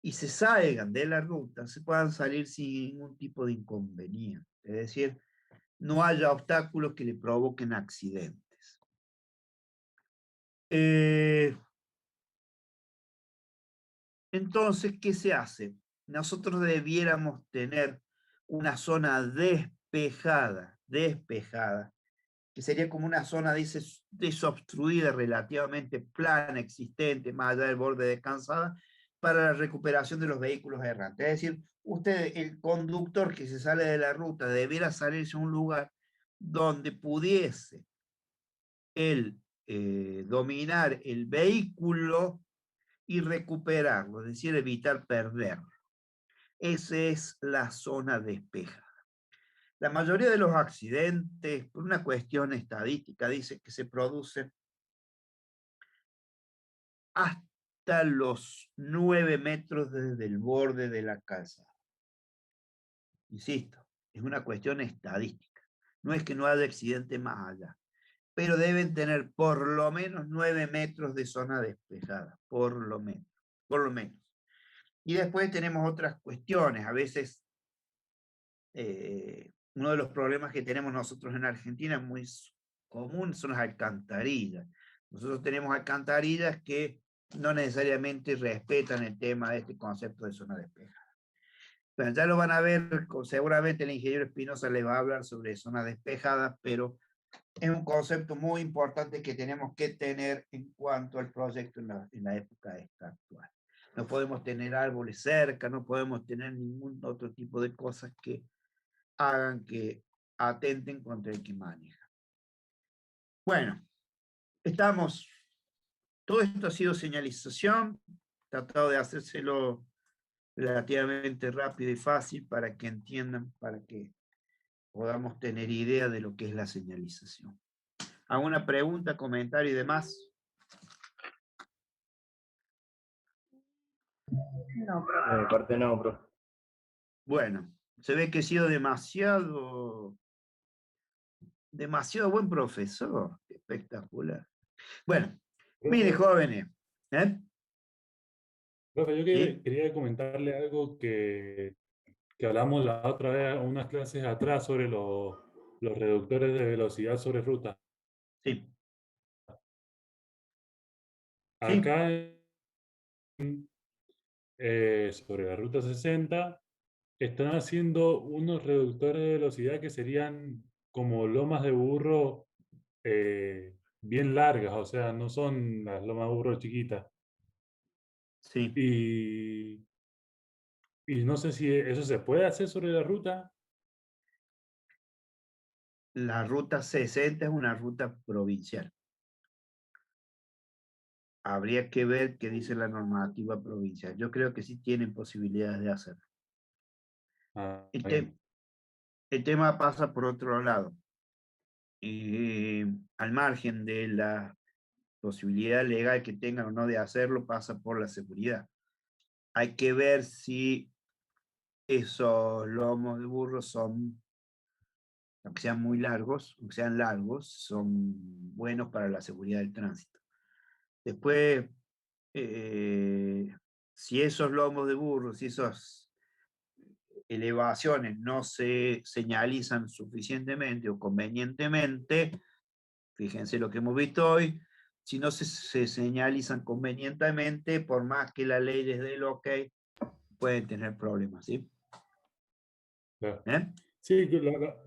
Speaker 1: y se salgan de la ruta, se puedan salir sin ningún tipo de inconveniente. Es decir, no haya obstáculos que le provoquen accidentes. Entonces, ¿qué se hace? Nosotros debiéramos tener una zona despejada, que sería como una zona desobstruida, relativamente plana, existente, más allá del borde de cansada, para la recuperación de los vehículos errantes. Es decir, usted, el conductor que se sale de la ruta, debiera salirse a un lugar donde pudiese él dominar el vehículo y recuperarlo, es decir, evitar perderlo. Esa es la zona despejada. La mayoría de los accidentes, por una cuestión estadística, dice que se producen hasta los 9 metros desde el borde de la calzada. Insisto, es una cuestión estadística. No es que no haya accidente más allá, pero deben tener por lo menos 9 metros de zona despejada, por lo menos, por lo menos. Y después tenemos otras cuestiones. A veces uno de los problemas que tenemos nosotros en Argentina muy común son las alcantarillas. Nosotros tenemos alcantarillas que no necesariamente respetan el tema de este concepto de zona despejada. Bueno, ya lo van a ver, seguramente el ingeniero Espinosa les va a hablar sobre zonas despejadas, pero es un concepto muy importante que tenemos que tener en cuanto al proyecto en la época esta actual. No podemos tener árboles cerca, no podemos tener ningún otro tipo de cosas que hagan que atenten contra el que maneja. Bueno, todo esto ha sido señalización, tratado de hacérselo relativamente rápido y fácil para que entiendan, para que podamos tener idea de lo que es la señalización. ¿Alguna pregunta, comentario y demás?
Speaker 4: No,
Speaker 3: De mi parte no, bro.
Speaker 1: Bueno, se ve que he sido demasiado buen profesor. Espectacular. Bueno, mire,
Speaker 9: Profe,
Speaker 1: jóvenes, ¿eh?
Speaker 9: profe, yo
Speaker 1: ¿Sí?
Speaker 9: quería comentarle algo que hablamos la otra vez, unas clases atrás, sobre los reductores de velocidad sobre ruta.
Speaker 1: Sí, sí.
Speaker 9: Acá, sobre la ruta 60, están haciendo unos reductores de velocidad que serían como lomas de burro bien largas, o sea, no son las lomas de burro chiquitas.
Speaker 1: Sí,
Speaker 9: Y, y no sé si eso se puede hacer sobre la ruta.
Speaker 1: la ruta 60 es una ruta provincial. Habría que ver qué dice la normativa provincial. Yo creo que sí tienen posibilidades de hacerlo.
Speaker 9: Ah,
Speaker 1: El,
Speaker 9: bien.
Speaker 1: el tema pasa por otro lado. Al margen de la posibilidad legal que tengan o no de hacerlo, pasa por la seguridad. Hay que ver si esos lomos de burro son, aunque sean muy largos, aunque sean largos, son buenos para la seguridad del tránsito. Después, si esos lomos de burro, si esas elevaciones no se señalizan suficientemente o convenientemente, fíjense lo que hemos visto hoy, si no se señalizan convenientemente, por más que la ley les dé el ok, pueden tener problemas, ¿sí?
Speaker 9: Claro.
Speaker 1: ¿Eh?
Speaker 9: Sí, que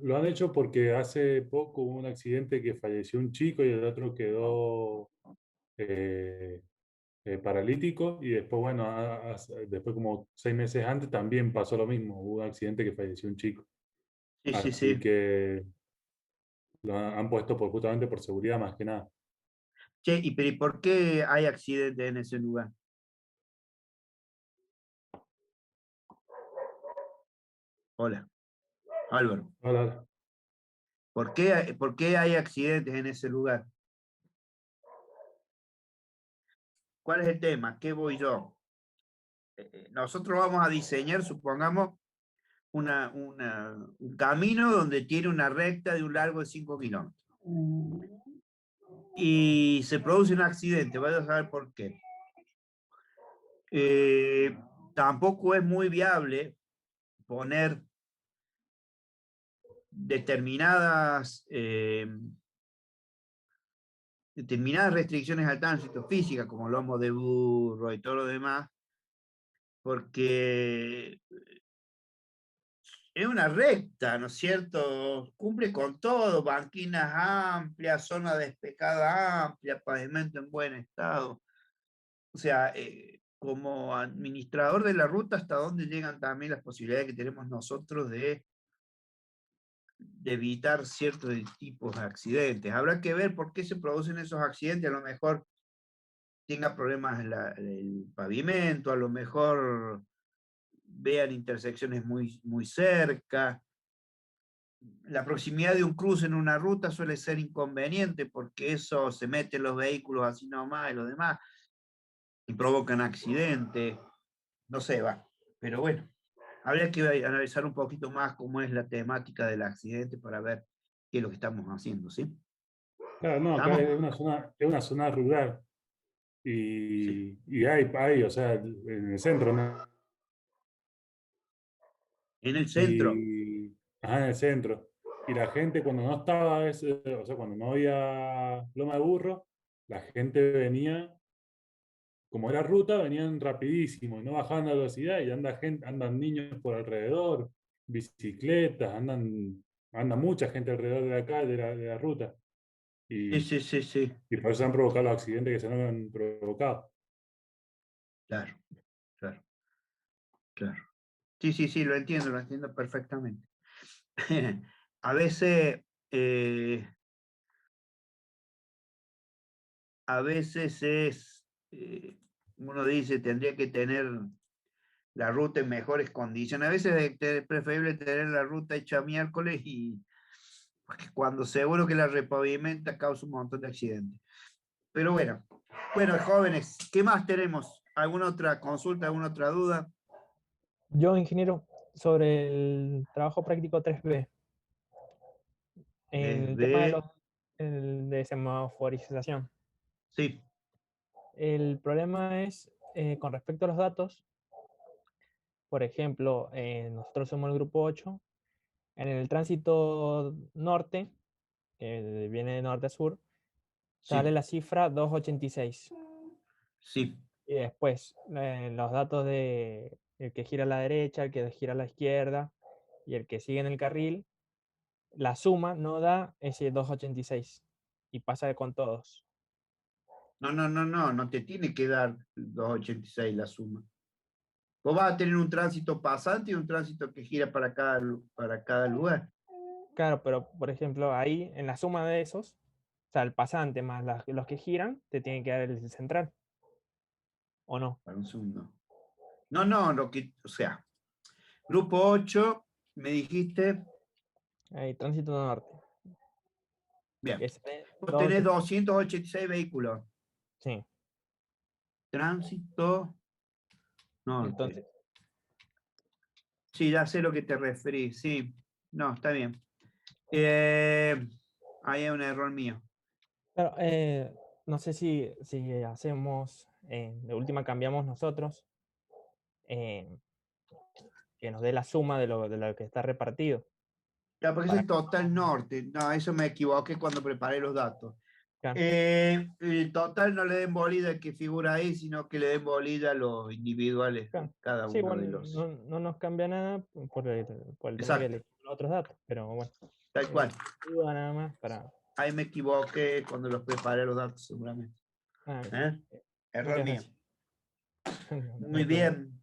Speaker 9: lo han hecho porque hace poco hubo un accidente que falleció un chico y el otro quedó paralítico y después, bueno, después como 6 meses antes también pasó lo mismo, hubo un accidente que falleció un chico.
Speaker 1: Sí, sí,
Speaker 9: Así
Speaker 1: sí.
Speaker 9: que lo han puesto justamente por seguridad más que nada.
Speaker 1: Che, ¿y por qué hay accidentes en ese lugar? Hola, Álvaro.
Speaker 9: Hola.
Speaker 1: ¿Por qué hay accidentes en ese lugar? ¿Cuál es el tema? ¿Qué voy yo? Nosotros vamos a diseñar, supongamos, un camino donde tiene una recta de un largo de 5 kilómetros. Y se produce un accidente, vaya a saber por qué. Tampoco es muy viable poner determinadas restricciones al tránsito física, como lomo de burro y todo lo demás, porque es una recta, ¿no es cierto? Cumple con todo, banquinas amplias, zona despejada amplia, pavimento en buen estado. O sea, como administrador de la ruta, ¿hasta dónde llegan también las posibilidades que tenemos nosotros de evitar ciertos tipos de accidentes? Habrá que ver por qué se producen esos accidentes, a lo mejor tenga problemas el pavimento, a lo mejor vean intersecciones muy cerca. La proximidad de un cruce en una ruta suele ser inconveniente porque eso se meten los vehículos así nomás y los demás y provocan accidentes. No sé, va. Pero bueno, habría que analizar un poquito más cómo es la temática del accidente para ver qué es lo que estamos haciendo, ¿sí?
Speaker 9: Claro, no, acá es una zona rural y hay, o sea, en el centro, ¿no?
Speaker 1: En el centro.
Speaker 9: Ajá, en el centro. Y la gente cuando no estaba, o sea, cuando no había loma de burro, la gente venía, como era ruta, venían rapidísimo, y no bajaban la velocidad y andan niños por alrededor, bicicletas, anda mucha gente alrededor de acá, de la ruta.
Speaker 1: Sí.
Speaker 9: Y por eso se han provocado los accidentes que se han provocado.
Speaker 1: Claro. Sí, lo entiendo perfectamente. A veces, uno dice, tendría que tener la ruta en mejores condiciones. A veces es preferible tener la ruta hecha miércoles porque cuando seguro que la repavimenta causa un montón de accidentes. Pero bueno, jóvenes, ¿qué más tenemos? ¿Alguna otra consulta, alguna otra duda?
Speaker 6: Yo, ingeniero, sobre el trabajo práctico 3B, en el tema de
Speaker 1: 3B.
Speaker 6: de semaforización.
Speaker 1: Sí.
Speaker 6: El problema es, con respecto a los datos, por ejemplo, nosotros somos el grupo 8, en el tránsito norte, que viene de norte a sur, sale la cifra 286.
Speaker 1: Sí.
Speaker 6: Y después, los datos de el que gira a la derecha, el que gira a la izquierda y el que sigue en el carril, la suma no da ese 286 y pasa con todos.
Speaker 1: No te tiene que dar 286 la suma. Vos vas a tener un tránsito pasante y un tránsito que gira para cada lugar.
Speaker 6: Claro, pero por ejemplo, ahí en la suma de esos, o sea, el pasante más los que giran, te tienen que dar el central. ¿O no?
Speaker 1: Para un segundo. No, o sea, grupo 8, me dijiste.
Speaker 6: Ahí, tránsito norte.
Speaker 1: Bien. Vos tenés
Speaker 6: 286.
Speaker 1: 286 vehículos.
Speaker 6: Sí.
Speaker 1: Tránsito norte.
Speaker 6: Entonces,
Speaker 1: sí, ya sé lo que te referís. Sí, no, está bien. Ahí hay un error mío.
Speaker 6: claro, no sé si hacemos, de última cambiamos nosotros, que nos dé la suma de lo que está repartido.
Speaker 1: Ya, porque ese es total norte. No, eso me equivoqué cuando preparé los datos. El total no le den bolilla que figura ahí, sino que le den bolilla a los individuales,
Speaker 6: Claro.
Speaker 1: cada
Speaker 6: Sí,
Speaker 1: uno
Speaker 6: bueno,
Speaker 1: de los.
Speaker 6: no nos cambia nada por el tema que
Speaker 1: Exacto.
Speaker 6: elegimos los otros datos, pero bueno.
Speaker 1: Tal cual.
Speaker 6: Duda nada más para.
Speaker 1: Ahí me equivoqué cuando los preparé los datos, seguramente.
Speaker 6: Ah,
Speaker 1: Error
Speaker 6: muchas
Speaker 1: mío.
Speaker 6: gracias.
Speaker 1: Muy bien.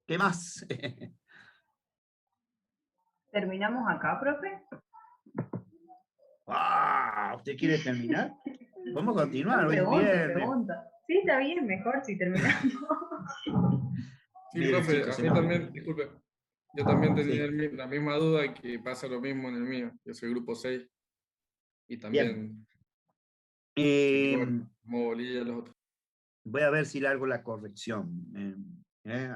Speaker 1: ¿Qué más?
Speaker 4: ¿Terminamos acá, profe?
Speaker 1: ¿Usted quiere terminar? Vamos a continuar,
Speaker 4: No,
Speaker 1: hoy es viernes.
Speaker 4: pregunta. Sí, está bien, mejor si terminamos.
Speaker 7: Sí,
Speaker 1: Miren,
Speaker 7: profe,
Speaker 1: chicos,
Speaker 7: a mí
Speaker 1: no.
Speaker 7: también, disculpe, yo también tenía
Speaker 1: Sí.
Speaker 7: la misma duda y que pasa lo mismo en el mío. Yo soy grupo 6 y también
Speaker 1: Eh,
Speaker 7: seguimos como bolilla los otros.
Speaker 1: voy a ver si le hago la corrección.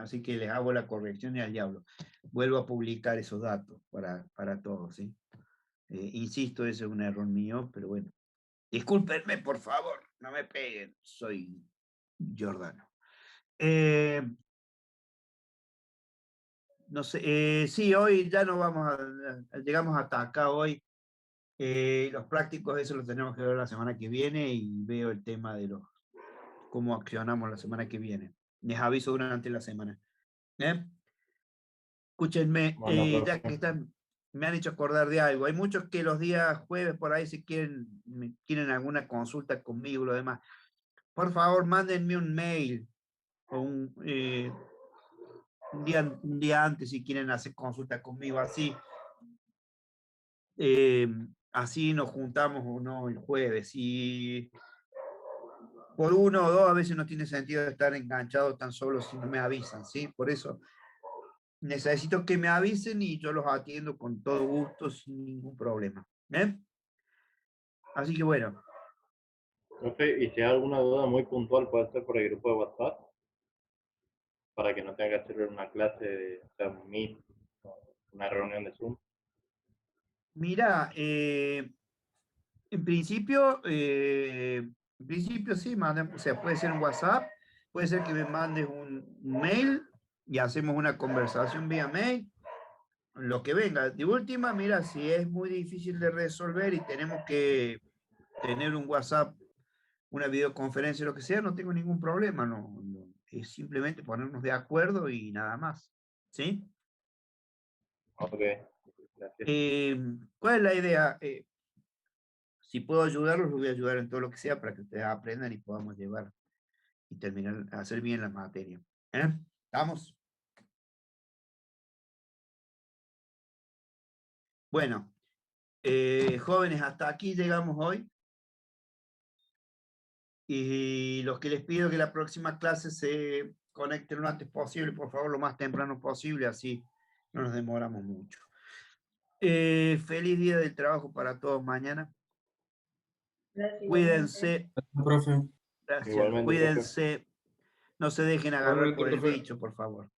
Speaker 1: Así que les hago la corrección y al diablo. Vuelvo a publicar esos datos para todos, ¿sí? Insisto, ese es un error mío, pero bueno. Discúlpenme, por favor, no me peguen. Soy Giordano. No sé, sí, hoy ya no vamos llegamos hasta acá hoy. Los prácticos, eso lo tenemos que ver la semana que viene y veo el tema de cómo accionamos la semana que viene. Les aviso durante la semana. Escúchenme,
Speaker 3: Bueno,
Speaker 1: ya que están, me han hecho acordar de algo. Hay muchos que los días jueves por ahí si quieren alguna consulta conmigo y lo demás. Por favor, mándenme un mail o un día antes si quieren hacer consulta conmigo. Así nos juntamos o no el jueves. Y por uno o dos a veces no tiene sentido estar enganchado tan solo si no me avisan, ¿sí? Por eso necesito que me avisen y yo los atiendo con todo gusto, sin ningún problema. Así que bueno.
Speaker 3: Profe, y si hay alguna duda muy puntual, puede ser por el grupo de WhatsApp, para que no tenga que hacer una clase, o sea, un Meet, una reunión de Zoom.
Speaker 1: Mira, en principio sí, o sea, puede ser un WhatsApp, puede ser que me mandes un mail y hacemos una conversación vía mail, lo que venga. De última, mira, si es muy difícil de resolver y tenemos que tener un WhatsApp, una videoconferencia, lo que sea, no tengo ningún problema, es simplemente ponernos de acuerdo y nada más, ¿sí?
Speaker 3: Ok, gracias.
Speaker 1: ¿Cuál es la idea? Si puedo ayudarlos, los voy a ayudar en todo lo que sea para que ustedes aprendan y podamos llevar y terminar, hacer bien la materia. ¿Estamos? Bueno, jóvenes, hasta aquí llegamos hoy. Y los que les pido que la próxima clase se conecten lo antes posible, por favor, lo más temprano posible, así no nos demoramos mucho. Feliz día del trabajo para todos mañana.
Speaker 4: Gracias,
Speaker 1: Cuídense.
Speaker 7: Profe.
Speaker 1: Gracias.
Speaker 3: Igualmente,
Speaker 1: Cuídense. No se dejen agarrar
Speaker 7: Igualmente,
Speaker 1: por el
Speaker 7: profe.
Speaker 1: bicho, por favor.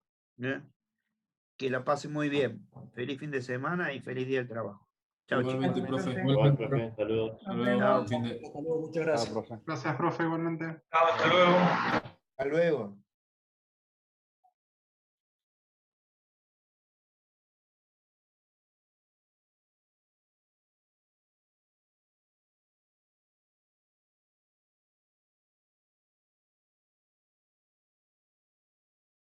Speaker 1: Que la pasen muy bien. Feliz fin de semana y feliz día del trabajo. Chao,
Speaker 2: Igualmente,
Speaker 1: chicos.
Speaker 2: profe.
Speaker 3: Igual, profe, saludos.
Speaker 2: Hasta luego.
Speaker 1: Chao.
Speaker 2: Fin de-
Speaker 10: Hasta luego, muchas gracias.
Speaker 5: Gracias, profe, igualmente.
Speaker 7: Hasta luego.
Speaker 1: Hasta luego.